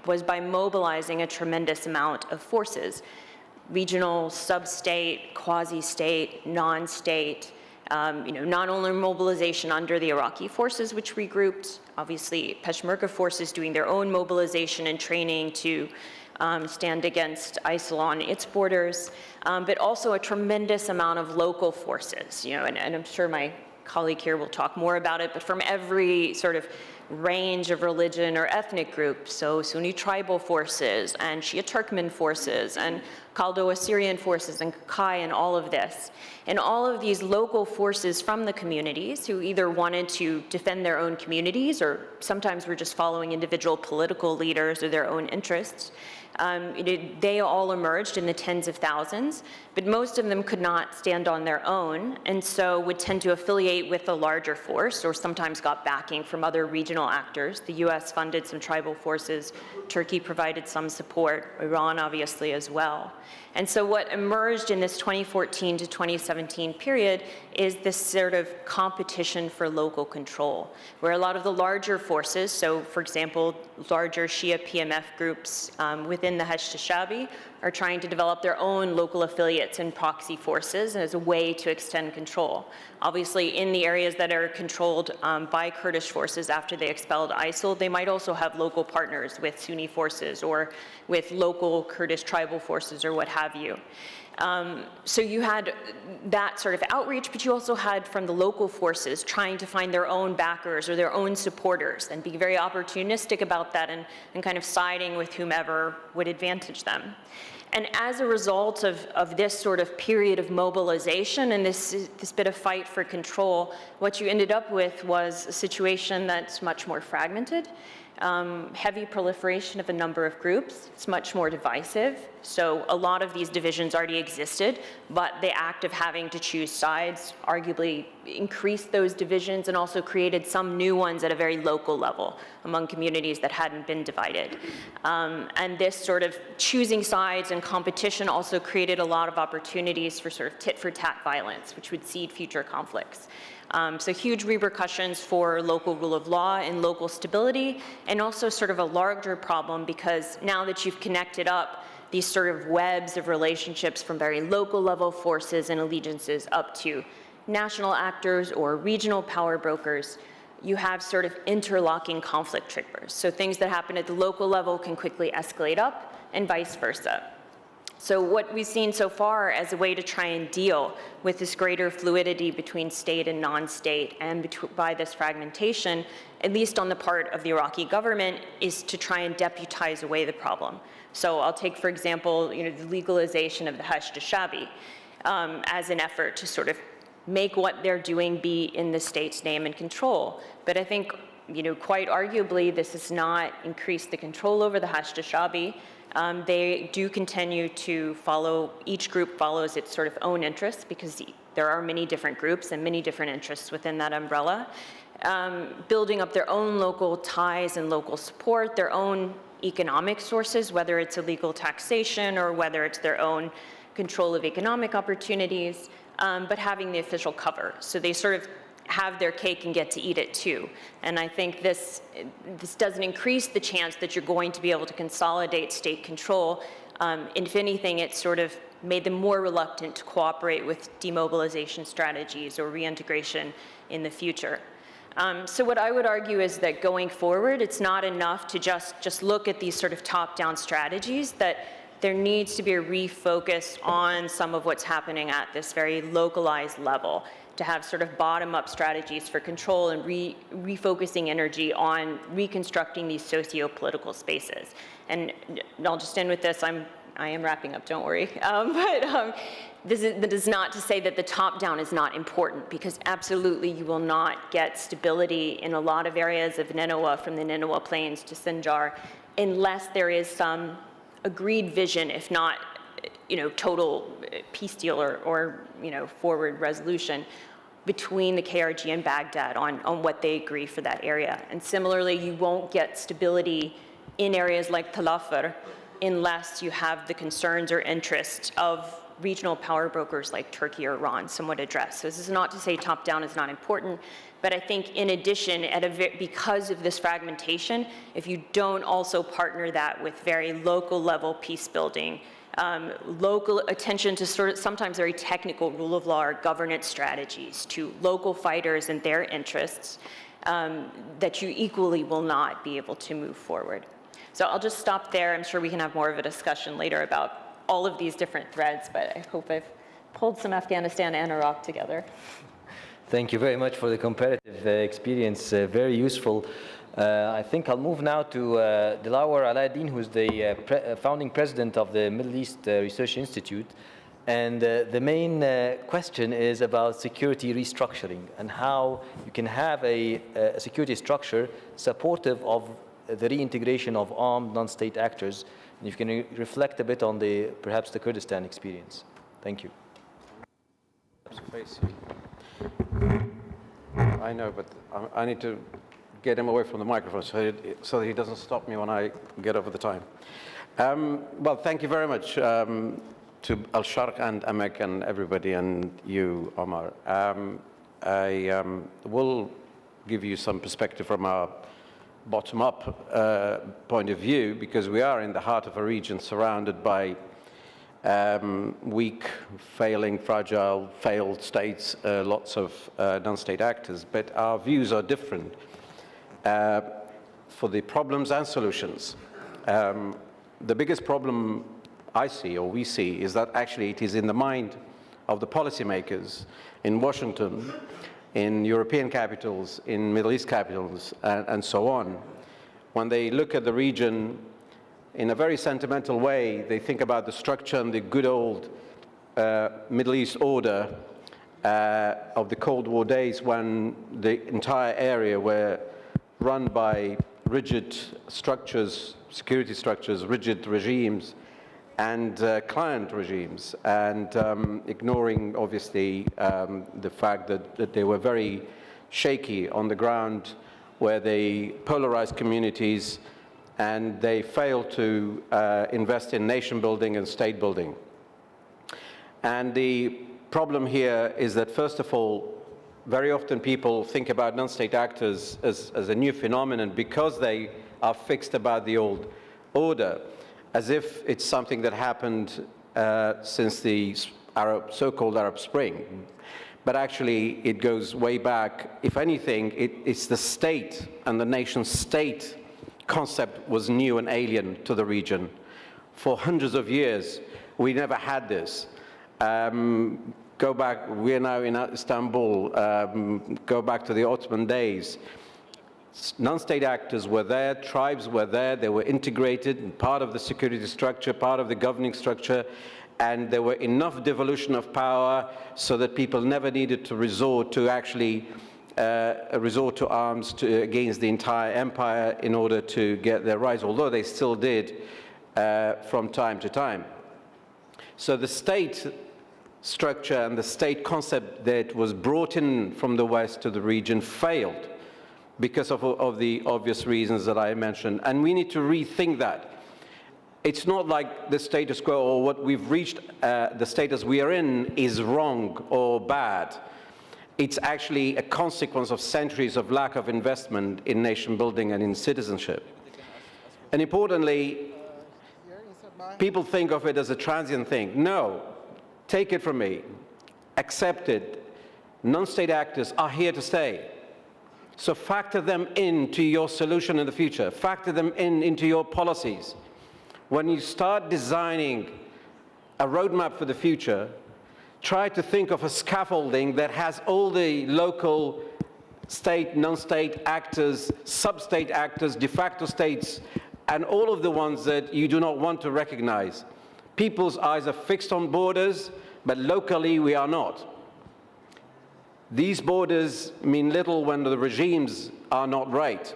was by mobilizing a tremendous amount of forces, regional, sub-state, quasi-state, non-state, not only mobilization under the Iraqi forces, which regrouped, obviously Peshmerga forces doing their own mobilization and training to stand against ISIL on its borders, but also a tremendous amount of local forces, and I'm sure my colleague here will talk more about it, but from every sort of range of religion or ethnic groups, so Sunni tribal forces and Shia Turkmen forces and Chaldo-Assyrian forces and Kakai and all of this. And all of these local forces from the communities who either wanted to defend their own communities or sometimes were just following individual political leaders or their own interests. They all emerged in the tens of thousands, but most of them could not stand on their own, and so would tend to affiliate with a larger force or sometimes got backing from other regional actors. The US funded some tribal forces, Turkey provided some support, Iran obviously as well. And so what emerged in this 2014 to 2017 period is this sort of competition for local control, where a lot of the larger forces, so for example, larger Shia PMF groups within the Hashd-Shabi are trying to develop their own local affiliates and proxy forces as a way to extend control. Obviously, in the areas that are controlled by Kurdish forces after they expelled ISIL, they might also have local partners with Sunni forces or with local Kurdish tribal forces or what have you. So you had that sort of outreach, but you also had from the local forces trying to find their own backers or their own supporters and be very opportunistic about that and kind of siding with whomever would advantage them. And as a result of this sort of period of mobilization and this bit of fight for control, what you ended up with was a situation that's much more fragmented, heavy proliferation of a number of groups. It's much more divisive. So a lot of these divisions already existed, but the act of having to choose sides arguably increased those divisions and also created some new ones at a very local level among communities that hadn't been divided. And this sort of choosing sides and competition also created a lot of opportunities for sort of tit-for-tat violence, which would seed future conflicts. So huge repercussions for local rule of law and local stability, and also sort of a larger problem because now that you've connected up these sort of webs of relationships from very local level forces and allegiances up to national actors or regional power brokers, you have sort of interlocking conflict triggers. So things that happen at the local level can quickly escalate up and vice versa. So what we've seen so far as a way to try and deal with this greater fluidity between state and non-state and by this fragmentation, at least on the part of the Iraqi government, is to try and deputize away the problem. So I'll take, for example, the legalization of the Hashd-Shabi as an effort to sort of make what they're doing be in the state's name and control. But I think, quite arguably, this has not increased the control over the Hashd-Shabi. They do continue to follow, each group follows its sort of own interests because there are many different groups and many different interests within that umbrella, building up their own local ties and local support, their own economic sources, whether it's illegal taxation or whether it's their own control of economic opportunities, but having the official cover. So they sort of have their cake and get to eat it too. And I think this doesn't increase the chance that you're going to be able to consolidate state control. If anything, it sort of made them more reluctant to cooperate with demobilization strategies or reintegration in the future. So what I would argue is that going forward, it's not enough to just look at these sort of top-down strategies, that there needs to be a refocus on some of what's happening at this very localized level, to have sort of bottom-up strategies for control and refocusing energy on reconstructing these socio-political spaces. And I'll just end with this. I am wrapping up, don't worry. This is not to say that the top-down is not important, because absolutely you will not get stability in a lot of areas of Nineveh, from the Nineveh Plains to Sinjar, unless there is some agreed vision, if not total peace deal or forward resolution between the KRG and Baghdad on what they agree for that area. And similarly, you won't get stability in areas like Talafar unless you have the concerns or interests of regional power brokers like Turkey or Iran somewhat addressed. So this is not to say top-down is not important, but I think in addition, because of this fragmentation, if you don't also partner that with very local level peace building, local attention to sort of sometimes very technical rule of law or governance strategies, to local fighters and their interests, that you equally will not be able to move forward. So I'll just stop there. I'm sure we can have more of a discussion later about all of these different threads, but I hope I've pulled some Afghanistan and Iraq together. Thank you very much for the comparative experience, very useful. I think I'll move now to Dlawer Aladdin, who's the founding president of the Middle East Research Institute. And the main question is about security restructuring and how you can have a security structure supportive of the reintegration of armed non-state actors. And if you can reflect a bit on perhaps the Kurdistan experience. Thank you. I know, but I need to get him away from the microphone so that he doesn't stop me when I get over the time. Well, thank you very much to Al-Sharq and AMEC and everybody, and you, Omar. I will give you some perspective from our bottom-up point of view, because we are in the heart of a region surrounded by weak, failing, fragile, failed states, lots of non-state actors, but our views are different for the problems and solutions. The biggest problem I see, or we see, is that actually it is in the mind of the policymakers in Washington, in European capitals, in Middle East capitals, and so on. When they look at the region in a very sentimental way, they think about the structure and the good old Middle East order of the Cold War days, when the entire area were run by rigid structures, security structures, rigid regimes, and client regimes, and ignoring, obviously, the fact that they were very shaky on the ground, where they polarized communities, and they failed to invest in nation building and state building. And the problem here is that, first of all, very often people think about non-state actors as a new phenomenon because they are fixed about the old order, as if it's something that happened since the so-called Arab Spring. But actually, it goes way back. If anything, it's the state and the nation-state concept was new and alien to the region. For hundreds of years, we never had this. Go back, we're now in Istanbul, go back to the Ottoman days. Non-state actors were there, tribes were there, they were integrated, and part of the security structure, part of the governing structure, and there were enough devolution of power so that people never needed to resort to actually resort to arms against the entire empire in order to get their rights, although they still did from time to time. So the state structure and the state concept that was brought in from the West to the region failed because of the obvious reasons that I mentioned. And we need to rethink that. It's not like the status quo or what we've reached, the status we are in is wrong or bad. It's actually a consequence of centuries of lack of investment in nation building and in citizenship. And importantly, people think of it as a transient thing. No, take it from me, accept it. Non-state actors are here to stay. So factor them into your solution in the future. Factor them into your policies. When you start designing a roadmap for the future, try to think of a scaffolding that has all the local state, non-state actors, sub-state actors, de facto states, and all of the ones that you do not want to recognize. People's eyes are fixed on borders, but locally we are not. These borders mean little when the regimes are not right.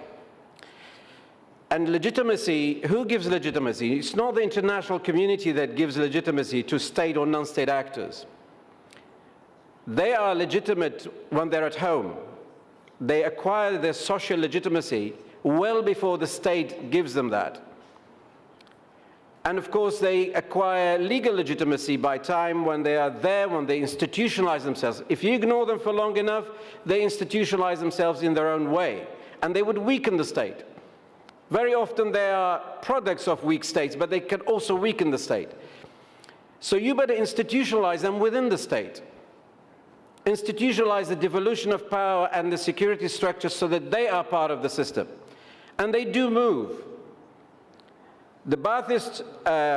And legitimacy, who gives legitimacy? It's not the international community that gives legitimacy to state or non-state actors. They are legitimate when they're at home. They acquire their social legitimacy well before the state gives them that. And of course, they acquire legal legitimacy by time when they are there, when they institutionalize themselves. If you ignore them for long enough, they institutionalize themselves in their own way, and they would weaken the state. Very often they are products of weak states, but they can also weaken the state. So you better institutionalize them within the state. Institutionalize the devolution of power and the security structure so that they are part of the system. And they do move. The Baathists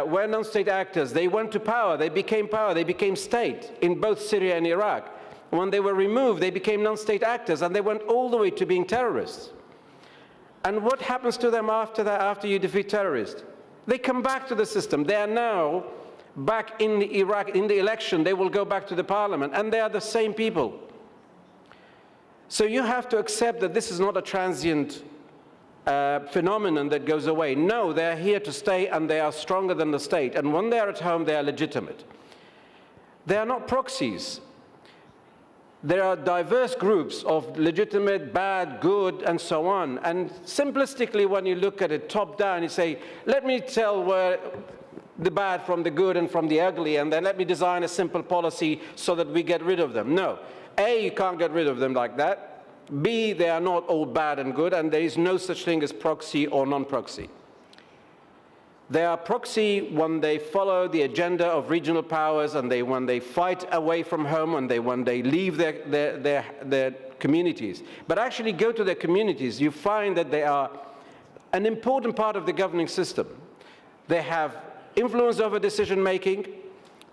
were non-state actors. They went to power, they became state in both Syria and Iraq. When they were removed, they became non-state actors, and they went all the way to being terrorists. And what happens to them after that, after you defeat terrorists? They come back to the system. They are now back in Iraq. In the election, they will go back to the parliament, and they are the same people. So you have to accept that this is not a transient phenomenon that goes away. No, they are here to stay, and they are stronger than the state. And when they are at home, they are legitimate. They are not proxies. There are diverse groups of legitimate, bad, good, and so on. And simplistically, when you look at it top down, you say, let me tell where the bad from the good and from the ugly, and then let me design a simple policy so that we get rid of them. No. A, you can't get rid of them like that. B, they are not all bad and good, and there is no such thing as proxy or non-proxy. They are proxy when they follow the agenda of regional powers, and when they fight away from home, and when they leave their communities. But actually go to their communities, you find that they are an important part of the governing system. They have influence over decision making,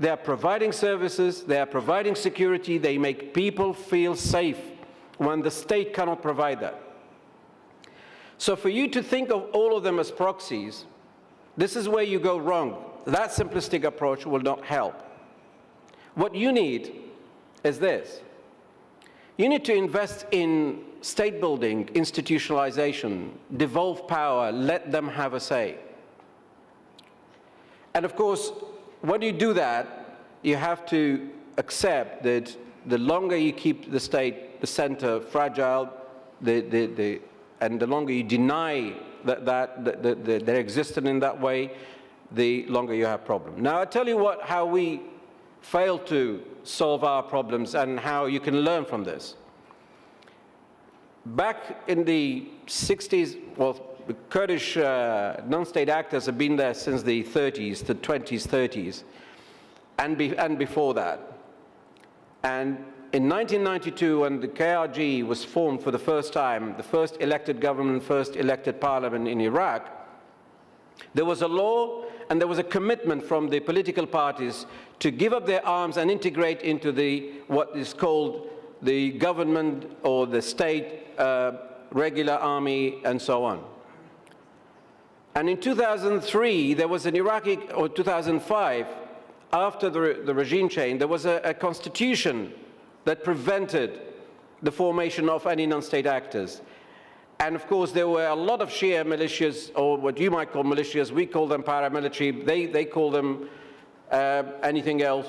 they are providing services, they are providing security, they make people feel safe when the state cannot provide that. So for you to think of all of them as proxies, this is where you go wrong. That simplistic approach will not help. What you need is this. You need to invest in state building, institutionalization, devolve power, let them have a say. And of course, when you do that, you have to accept that the longer you keep the state, the center, fragile, and the longer you deny their existence in that way, the longer you have problems. Now, I'll tell you how we fail to solve our problems and how you can learn from this. Back in the 60s, well, the Kurdish non-state actors have been there since the 30s, the 20s, 30s, and before that. And in 1992, when the KRG was formed for the first time, the first elected government, first elected parliament in Iraq, there was a law and there was a commitment from the political parties to give up their arms and integrate into what is called the government or the state regular army and so on. And in 2003, there was an Iraqi, or 2005, after the regime change, there was a constitution that prevented the formation of any non-state actors. And of course, there were a lot of Shia militias, or what you might call militias. We call them paramilitary. They call them anything else.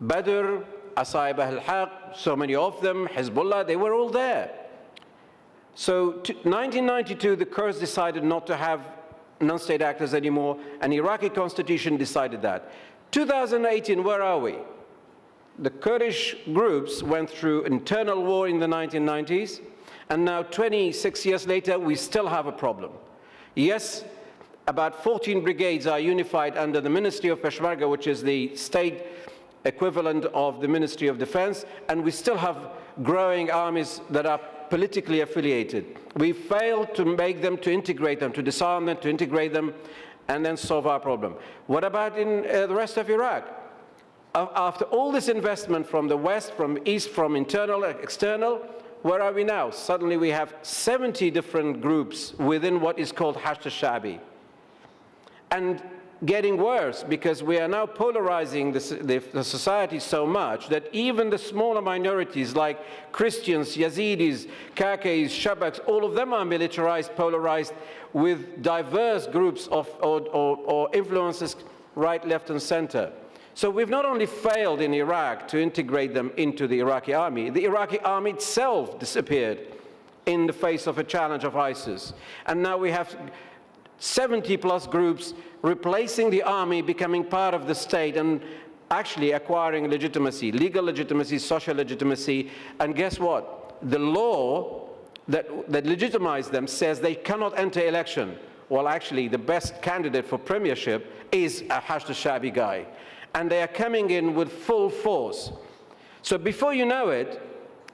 Badr, Asayib al-Haq, so many of them, Hezbollah, they were all there. So 1992, the Kurds decided not to have non-state actors anymore, and the Iraqi constitution decided that. 2018, where are we? The Kurdish groups went through internal war in the 1990s, and now 26 years later, we still have a problem. Yes, about 14 brigades are unified under the Ministry of Peshmerga, which is the state equivalent of the Ministry of Defense, and we still have growing armies that are politically affiliated. We failed to make them, to integrate them, to disarm them, to integrate them, and then solve our problem. What about in the rest of Iraq? After all this investment from the West, from East, from internal, external, where are we now? Suddenly we have 70 different groups within what is called Hashd al-Shabi. And getting worse, because we are now polarizing the society so much that even the smaller minorities like Christians, Yazidis, Kakis, Shabaks, all of them are militarized, polarized with diverse groups or influences right, left, and center. So we've not only failed in Iraq to integrate them into the Iraqi army itself disappeared in the face of a challenge of ISIS. And now we have 70+ groups replacing the army, becoming part of the state, and actually acquiring legitimacy, legal legitimacy, social legitimacy. And guess what? The law that legitimizes them says they cannot enter election. Well, actually, the best candidate for premiership is a Hashd al-Shabi guy. And they are coming in with full force. So before you know it,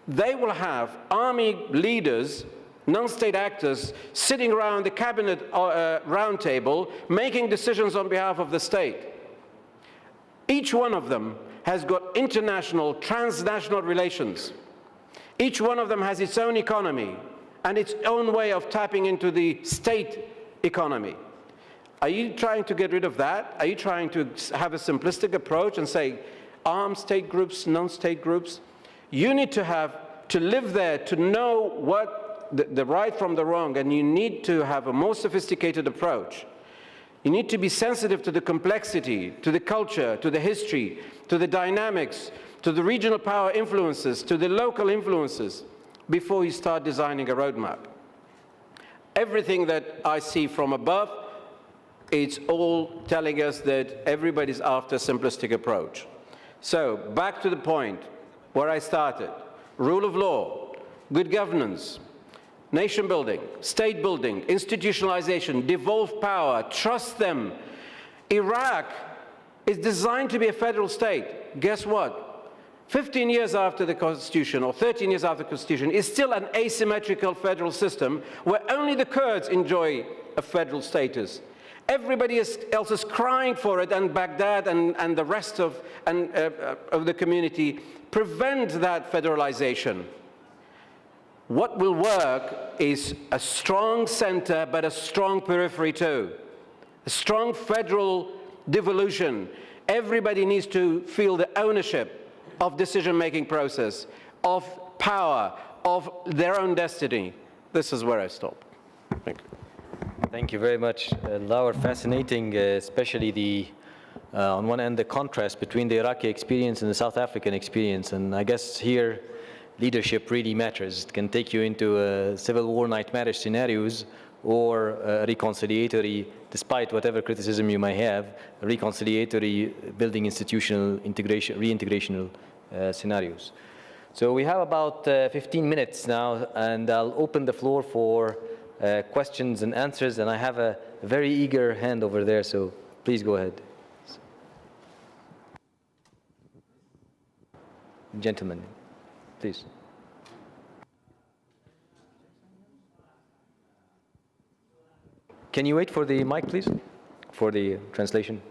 they will have army leaders, non-state actors, sitting around the cabinet round table, making decisions on behalf of the state. Each one of them has got international, transnational relations. Each one of them has its own economy and its own way of tapping into the state economy. Are you trying to get rid of that? Are you trying to have a simplistic approach and say armed state groups, non-state groups? You need to live there to know what the right from the wrong, and you need to have a more sophisticated approach. You need to be sensitive to the complexity, to the culture, to the history, to the dynamics, to the regional power influences, to the local influences, before you start designing a roadmap. Everything that I see from above, it's all telling us that everybody's after a simplistic approach. So, back to the point where I started. Rule of law, good governance, nation building, state building, institutionalization, devolve power, trust them. Iraq is designed to be a federal state. Guess what? 15 years after the Constitution, or 13 years after the Constitution, is still an asymmetrical federal system where only the Kurds enjoy a federal status. Everybody else is crying for it, and Baghdad and the rest of the community prevent that federalization. What will work is a strong center, but a strong periphery too. A strong federal devolution. Everybody needs to feel the ownership of decision-making process, of power, of their own destiny. This is where I stop. Thank you. Thank you very much, Dlawer. Fascinating, especially on one end, the contrast between the Iraqi experience and the South African experience. And I guess here, leadership really matters. It can take you into civil war nightmarish scenarios, or reconciliatory, despite whatever criticism you may have, reconciliatory building institutional integration, reintegrational scenarios. So we have about 15 minutes now, and I'll open the floor for questions and answers, and I have a very eager hand over there, so please go ahead. Gentlemen, please. Can you wait for the mic, please, for the translation?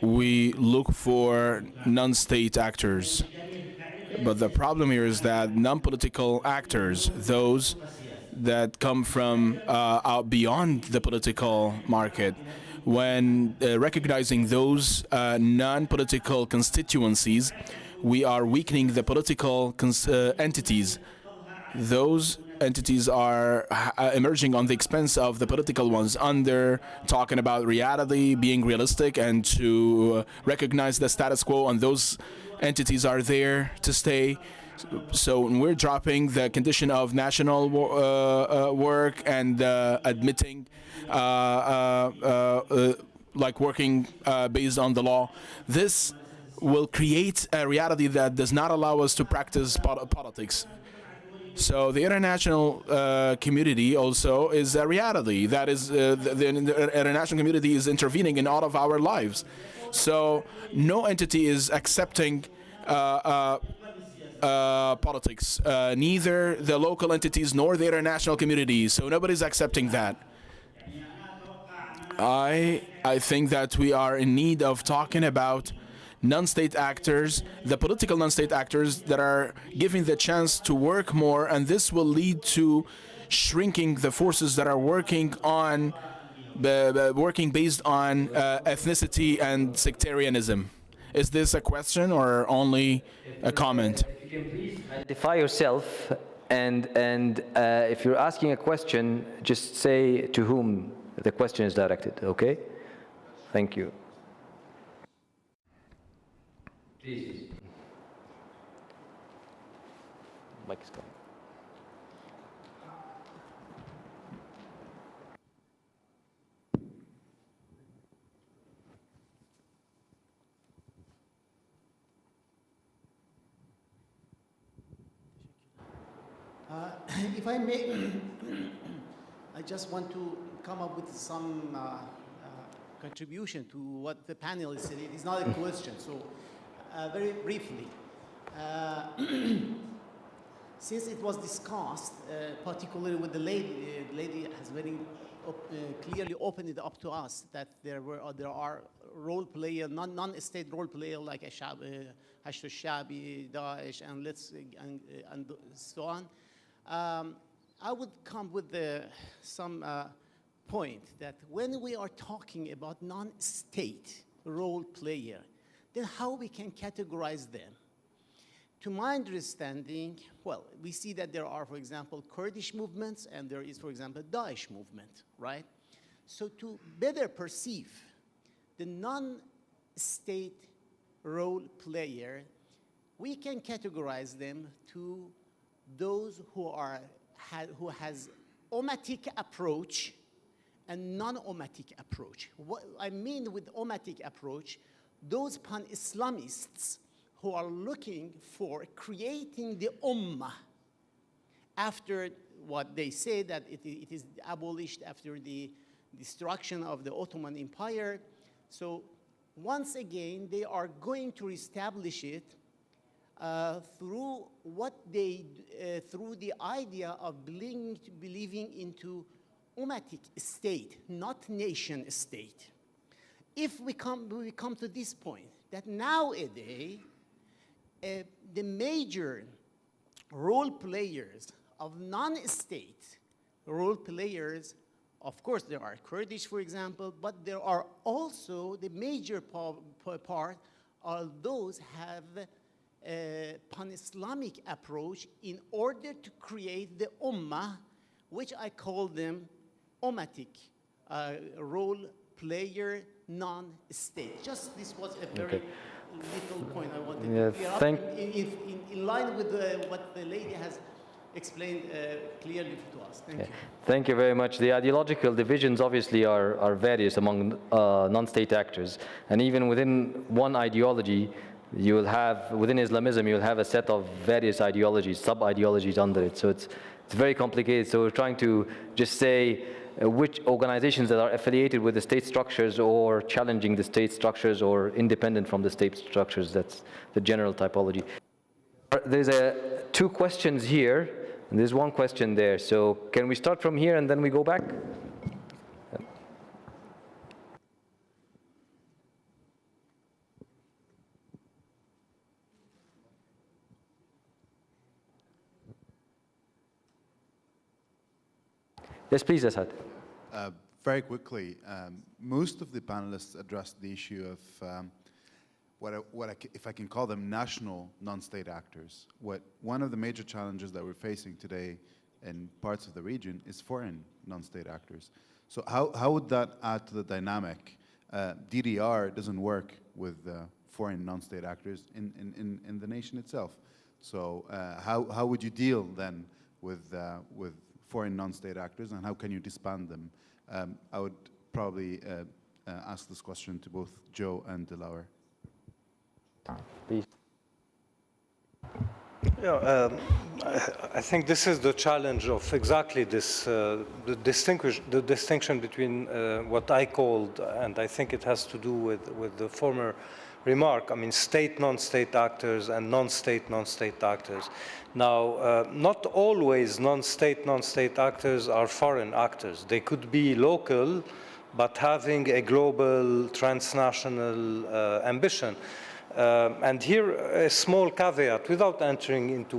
We look for non-state actors. But the problem here is that non-political actors, those that come from out beyond the political market, when recognizing those non-political constituencies, we are weakening the political entities. Those entities are emerging on the expense of the political ones, under talking about reality, being realistic, and to recognize the status quo, and those entities are there to stay. So we're dropping the condition of national work and admitting like working based on the law. This will create a reality that does not allow us to practice politics. So the international community also is a reality. That is, the international community is intervening in all of our lives. So no entity is accepting politics, neither the local entities nor the international community. So nobody's accepting that. I think that we are in need of talking about non-state actors, the political non-state actors that are given the chance to work more, and this will lead to shrinking the forces that are working on working based on ethnicity and sectarianism. Is this a question or only a comment? If you can please identify yourself, and if you're asking a question, just say to whom the question is directed, okay? Thank you. Please. Mic is coming. If I may, I just want to come up with some contribution to what the panelists said. It is not a question, so very briefly. since it was discussed, particularly with the lady has very clearly opened it up to us that there are role player, non-state role player like Ashour, Shabi, Daesh, and so on. I would come with some point that when we are talking about non-state role player, then how we can categorize them? To my understanding, well, we see that there are, for example, Kurdish movements, and there is, for example, Daesh movement, right? So to better perceive the non-state role player, we can categorize them to those who has omatic approach and non-omatic approach. What I mean with omatic approach, those pan-Islamists who are looking for creating the ummah after what they say that it is abolished after the destruction of the Ottoman Empire. So once again, they are going to establish it through the idea of believing into ummatic state, not nation state. If we come to this point, that nowadays, the major role players of non-state role players, of course, there are Kurdish, for example, but there are also the major part are those have a pan-Islamic approach in order to create the ummah, which I call them ummatic role player non-state. Just this was a very little point I wanted to clear up in line with what the lady has explained clearly to us. Thank you. Thank you very much. The ideological divisions obviously are various among non-state actors. And even within one ideology, you will have, within Islamism, you'll have a set of various ideologies, sub-ideologies under it. So it's very complicated. So we're trying to just say which organizations that are affiliated with the state structures or challenging the state structures or independent from the state structures. That's the general typology. There's two questions here, and there's one question there. So can we start from here and then we go back? Yes, please, Asad. Very quickly, most of the panelists addressed the issue of if I can call them national non-state actors. One of the major challenges that we're facing today in parts of the region is foreign non-state actors. So how would that add to the dynamic? DDR doesn't work with foreign non-state actors in the nation itself. So how would you deal then with foreign non-state actors, and how can you disband them? I would probably ask this question to both Joe and Dlawer. Please. Yeah, I think this is the challenge of exactly this, the distinction between what I called, and I think it has to do with the former remark, I mean, state non-state actors and non-state non-state actors. Now, not always non-state actors are foreign actors. They could be local, but having a global transnational ambition. And here, a small caveat, without entering into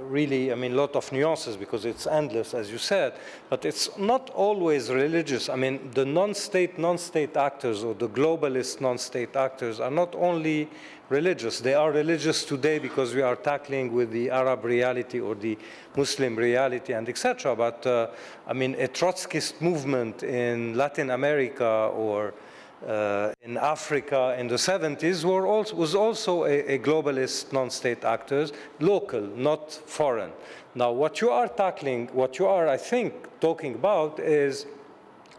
really, I mean, a lot of nuances, because it's endless, as you said, but it's not always religious. I mean, the non-state actors or the globalist non-state actors are not only religious. They are religious today because we are tackling with the Arab reality or the Muslim reality and etc. But, I mean, a Trotskyist movement in Latin America or in Africa in the 70s was also a globalist non-state actors, local, not foreign. Now, what you are tackling, what you are, I think, talking about is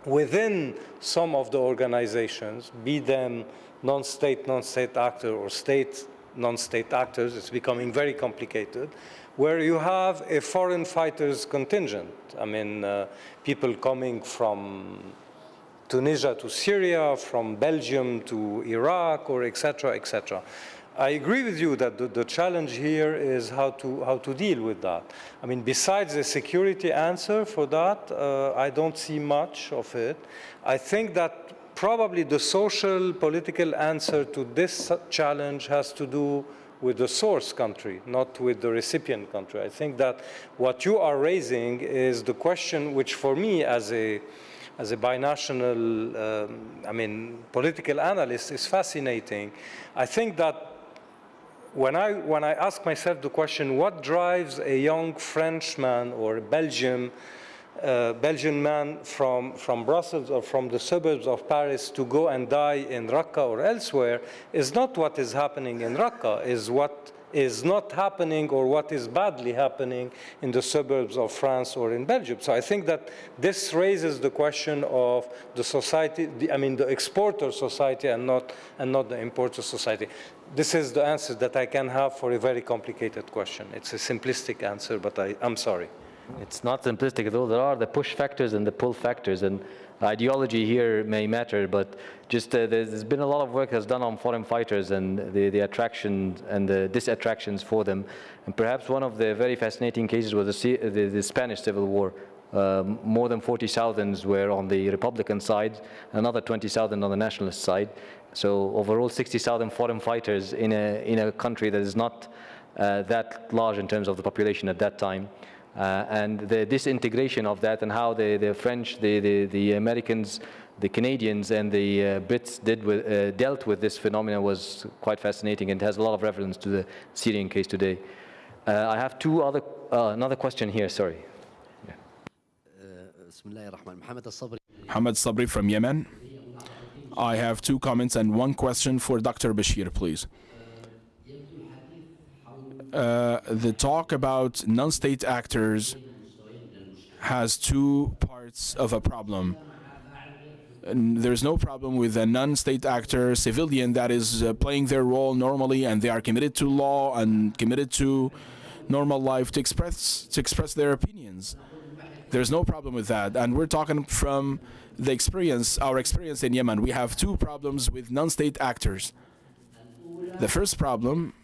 within some of the organizations, be them non-state actor or state non-state actors, it's becoming very complicated, where you have a foreign fighters contingent. I mean, people coming from Tunisia to Syria, from Belgium to Iraq, or et cetera, et cetera. I agree with you that the challenge here is how to deal with that. I mean, besides the security answer for that, I don't see much of it. I think that probably the social political answer to this challenge has to do with the source country, not with the recipient country. I think that what you are raising is the question which for me as a binational, political analyst is fascinating. I think that when I ask myself the question, what drives a young Frenchman or a Belgian man from Brussels or from the suburbs of Paris to go and die in Raqqa or elsewhere, is not what is happening in Raqqa, is what is not happening or what is badly happening in the suburbs of France or in Belgium. So I think that this raises the question of the society, the exporter society and not the importer society. This is the answer that I can have for a very complicated question. It's a simplistic answer, but I'm sorry. It's not simplistic at all. There are the push factors and the pull factors, and ideology here may matter, but just there's been a lot of work that's done on foreign fighters and the attractions and the disattractions for them. And perhaps one of the very fascinating cases was the Spanish Civil War. More than 40,000 were on the Republican side, another 20,000 on the nationalist side. So overall 60,000 foreign fighters in a country that is not that large in terms of the population at that time. And the disintegration of that and how the French, the Americans, the Canadians and the Brits dealt with this phenomenon was quite fascinating and has a lot of reference to the Syrian case today. I have another question here, sorry. Mohammed Sabri from Yemen. I have two comments and one question for Dr. Basheer, please. The talk about non-state actors has two parts of a problem. And there's no problem with a non-state actor, civilian, that is playing their role normally and they are committed to law and committed to normal life to express their opinions. There's no problem with that. And we're talking from the experience, our experience in Yemen. We have two problems with non-state actors. The first problem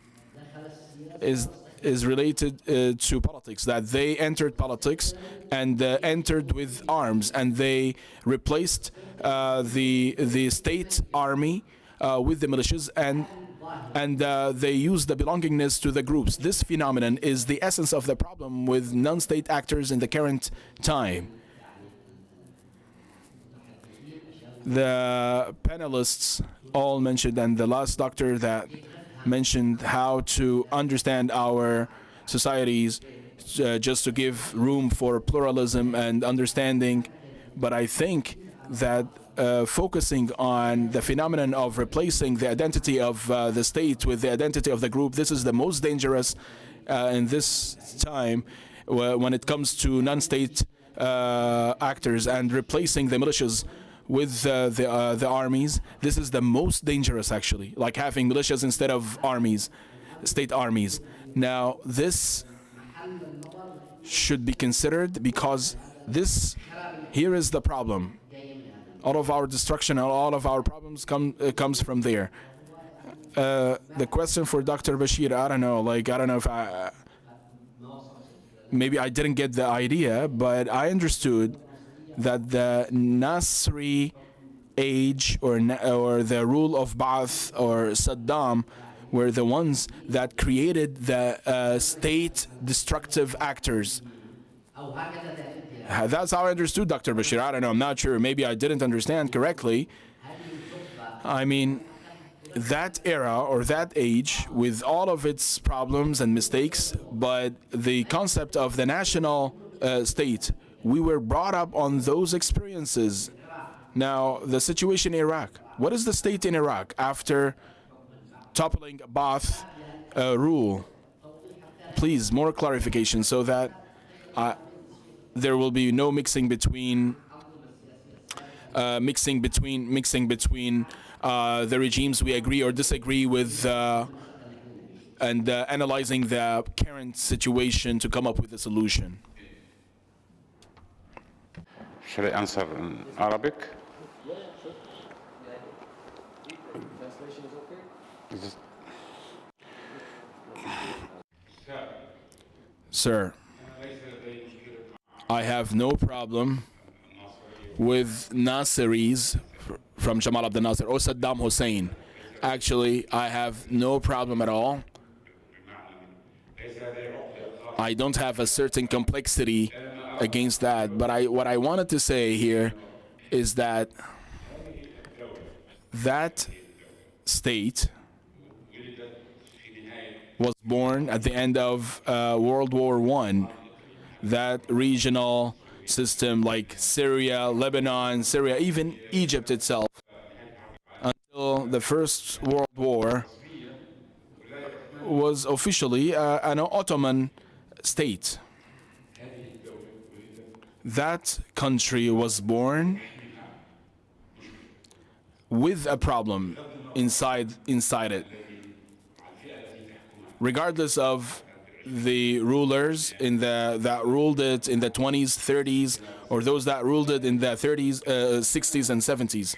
is related to politics, that they entered politics and entered with arms, and they replaced the state army with the militias, and they used the belongingness to the groups. This phenomenon is the essence of the problem with non-state actors in the current time. The panelists all mentioned, and the last doctor that mentioned how to understand our societies, just to give room for pluralism and understanding. But I think that focusing on the phenomenon of replacing the identity of the state with the identity of the group, this is the most dangerous in this time when it comes to non-state actors, and replacing the militias with the armies. This is the most dangerous, actually, like having militias instead of armies, state armies. Now, this should be considered because here is the problem. All of our destruction and all of our problems comes from there. The question for Dr. Basheer, I don't know if maybe I didn't get the idea, but I understood that the Nasri age or the rule of Ba'ath or Saddam were the ones that created the state destructive actors. That's how I understood, Dr. Basheer. I don't know, I'm not sure. Maybe I didn't understand correctly. I mean, that era or that age with all of its problems and mistakes, but the concept of the national state, we were brought up on those experiences. Now, the situation in Iraq. What is the state in Iraq after toppling Ba'ath rule? Please, more clarification so that there will be no mixing between the regimes we agree or disagree with, and analyzing the current situation to come up with a solution. Shall I answer in Arabic? Sir, I have no problem with Nasseris from Jamal Abdel Nasser or Saddam Hussein. Actually, I have no problem at all. I don't have a certain complexity against that, but what I wanted to say here is that that state was born at the end of World War I. That regional system like Syria, Lebanon, Syria, even Egypt itself, until the First World War, was officially an Ottoman state. That country was born with a problem inside it. Regardless of the rulers that ruled it in the 20s, 30s, or those that ruled it in the 30s, 60s, and 70s.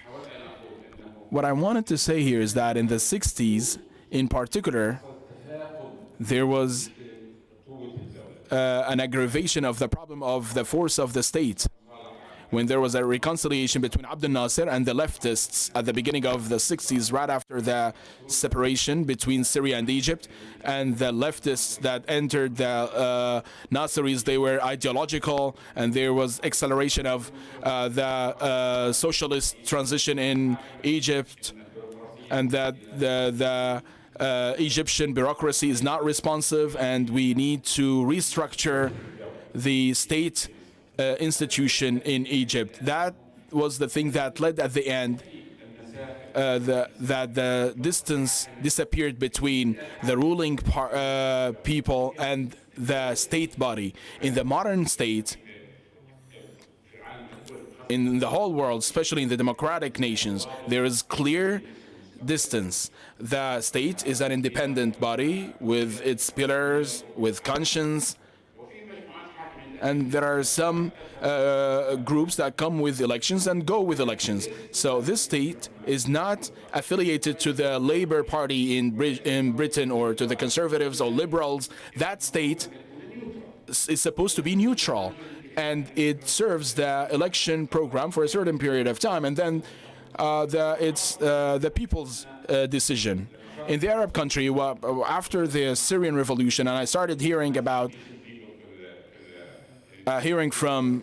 What I wanted to say here is that in the 60s, in particular, there was an aggravation of the problem of the force of the state. When there was a reconciliation between Abdel Nasser and the leftists at the beginning of the 60s, right after the separation between Syria and Egypt, and the leftists that entered the Nasseris, they were ideological, and there was acceleration of the socialist transition in Egypt, and that the Egyptian bureaucracy is not responsive, and we need to restructure the state institution in Egypt. That was the thing that led at the end that the distance disappeared between the ruling people and the state body. In the modern state, in the whole world, especially in the democratic nations, there is clear distance. The state is an independent body with its pillars, with conscience, and there are some groups that come with elections and go with elections. So this state is not affiliated to the Labour Party in Britain or to the Conservatives or Liberals. That state is supposed to be neutral, and it serves the election program for a certain period of time, and then it's the people's decision. In the Arab country, after the Syrian revolution, and I started hearing about hearing from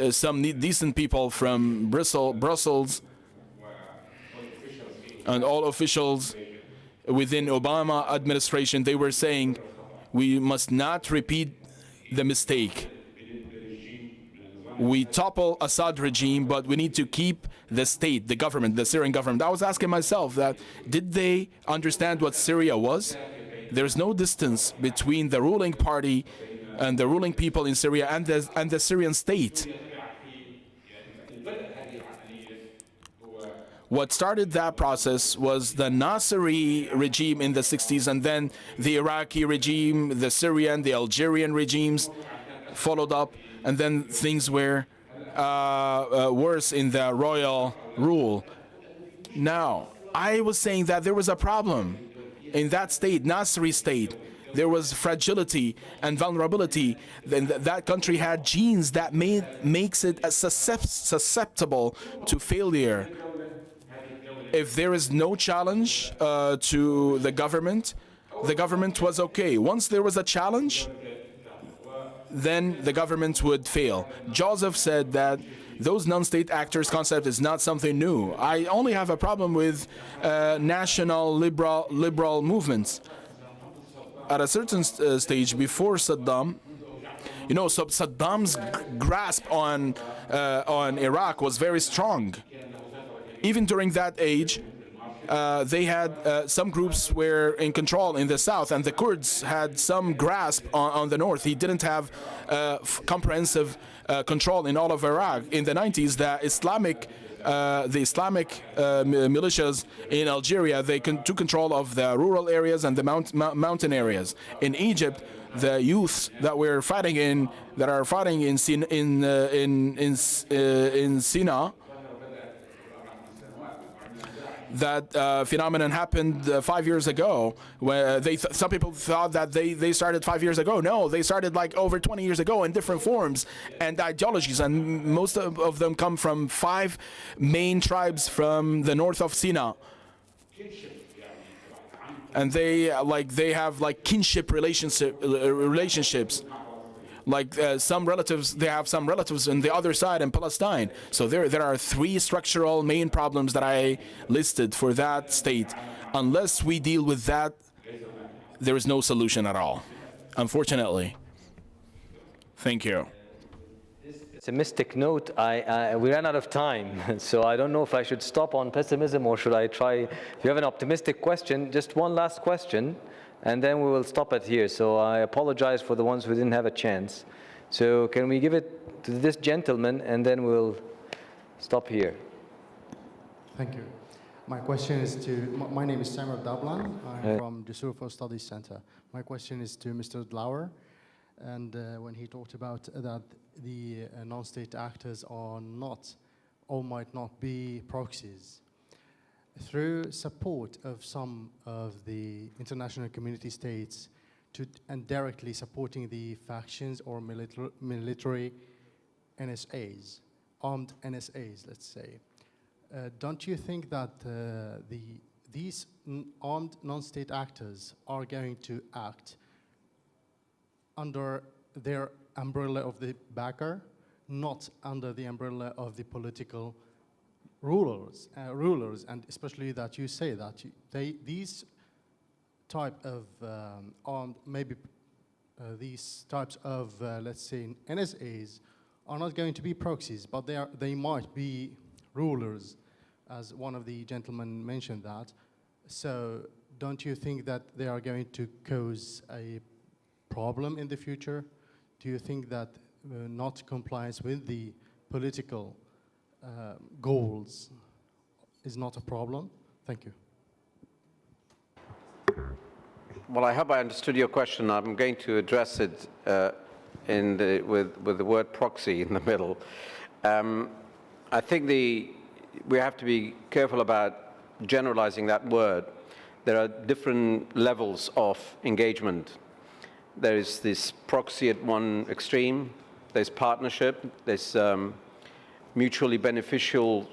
some decent people from Brussels and all officials within Obama administration, they were saying we must not repeat the mistake. We topple Assad regime, but we need to keep the state, the government, the Syrian government. I was asking myself that, did they understand what Syria was? There's no distance between the ruling party and the ruling people in Syria and the Syrian state. What started that process was the Nassery regime in the 60s, and then the Iraqi regime, the Syrian, the Algerian regimes followed up, and then things were worse in the royal rule. Now, I was saying that there was a problem in that state, Nassery state. There was fragility and vulnerability. Then that country had genes that makes it susceptible to failure. If there is no challenge to the government was okay. Once there was a challenge, then the government would fail. Joseph said that those non-state actors concept is not something new. I only have a problem with national liberal movements. At a certain stage before Saddam, you know, so Saddam's grasp on Iraq was very strong. Even during that age, they had some groups were in control in the south, and the Kurds had some grasp on the north. He didn't have comprehensive control in all of Iraq. In the 90s, the Islamic militias in Algeria, they took control of the rural areas and the mountain areas. In Egypt, the youths that are fighting in Sinan, that phenomenon happened 5 years ago. Where some people thought that they started 5 years ago. No, they started like over 20 years ago in different forms and ideologies, and most of them come from 5 main tribes from the north of Sinai. And they have like kinship relationships. Like some relatives, they have some relatives on the other side in Palestine. So there are 3 structural main problems that I listed for that state. Unless we deal with that, there is no solution at all, unfortunately. Thank you. It's a mystic note. We ran out of time, so I don't know if I should stop on pessimism or should I try. If you have an optimistic question, just one last question, and then we will stop it here. So I apologize for the ones who didn't have a chance. So can we give it to this gentleman, and then we'll stop here. Thank you. My question is to, my name is Samuel Dablan. I'm from the Surfo Studies Center. My question is to Mr. Dlawer. And when he talked about that the non-state actors are not or might not be proxies, through support of some of the international community states and directly supporting the factions or military NSAs, armed NSAs, let's say, don't you think that these armed non-state actors are going to act under their umbrella of the backer, not under the umbrella of the political rulers, and especially that you say that these type of armed, maybe these types of, let's say, NSAs are not going to be proxies, but they might be rulers, as one of the gentlemen mentioned that. So don't you think that they are going to cause a problem in the future? Do you think that not compliance with the political goals is not a problem? Thank you. Well, I hope I understood your question. I'm going to address it with the word proxy in the middle. I think we have to be careful about generalizing that word. There are different levels of engagement. There is this proxy at one extreme, there's partnership, there's mutually beneficial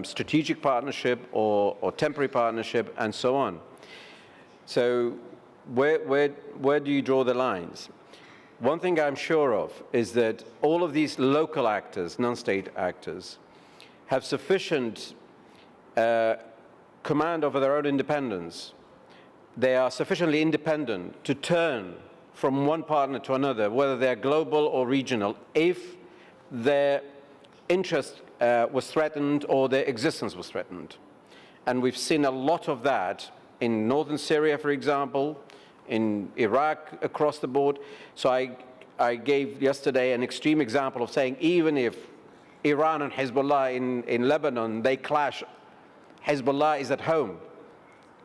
strategic partnership or temporary partnership, and so on. So where do you draw the lines? One thing I'm sure of is that all of these local actors, non-state actors, have sufficient command over their own independence. They are sufficiently independent to turn from one partner to another, whether they're global or regional, if their interest was threatened or their existence was threatened. And we've seen a lot of that in northern Syria, for example, in Iraq, across the board. So I gave yesterday an extreme example of saying even if Iran and Hezbollah in Lebanon, they clash, Hezbollah is at home.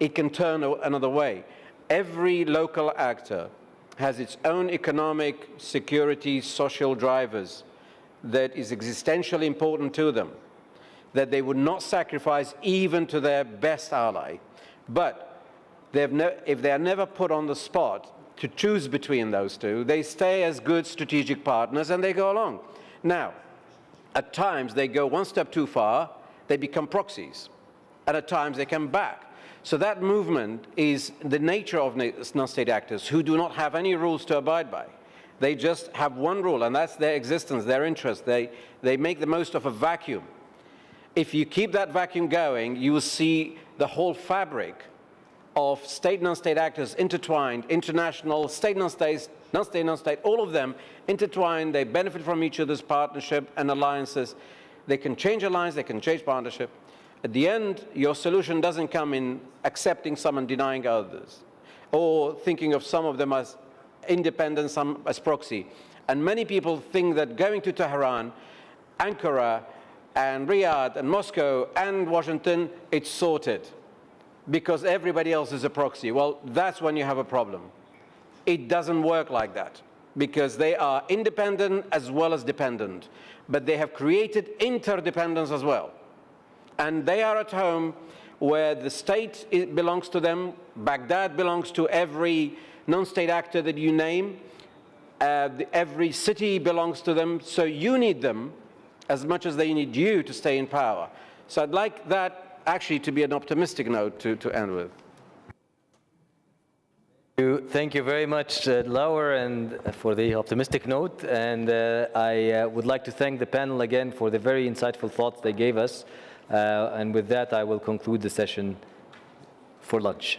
It can turn another way. Every local actor has its own economic, security, social drivers that is existentially important to them, that they would not sacrifice even to their best ally. But if they are never put on the spot to choose between those two, they stay as good strategic partners and they go along. Now, at times they go one step too far, they become proxies, and at times they come back. So that movement is the nature of non-state actors who do not have any rules to abide by. They just have one rule, and that's their existence, their interest. They make the most of a vacuum. If you keep that vacuum going, you will see the whole fabric of state, non-state actors intertwined, international, state, non-state, non-state, all of them intertwined. They benefit from each other's partnership and alliances. They can change alliance, they can change partnership. At the end, your solution doesn't come in accepting some and denying others, or thinking of some of them as independent, some as proxy. And many people think that going to Tehran, Ankara, and Riyadh, and Moscow, and Washington, it's sorted, because everybody else is a proxy. Well, that's when you have a problem. It doesn't work like that, because they are independent as well as dependent, but they have created interdependence as well. And they are at home where the state belongs to them, Baghdad belongs to every non-state actor that you name, every city belongs to them, so you need them as much as they need you to stay in power. So I'd like that actually to be an optimistic note to end with. Thank you very much, Dlawer, and for the optimistic note. And I would like to thank the panel again for the very insightful thoughts they gave us. And with that, I will conclude the session for lunch.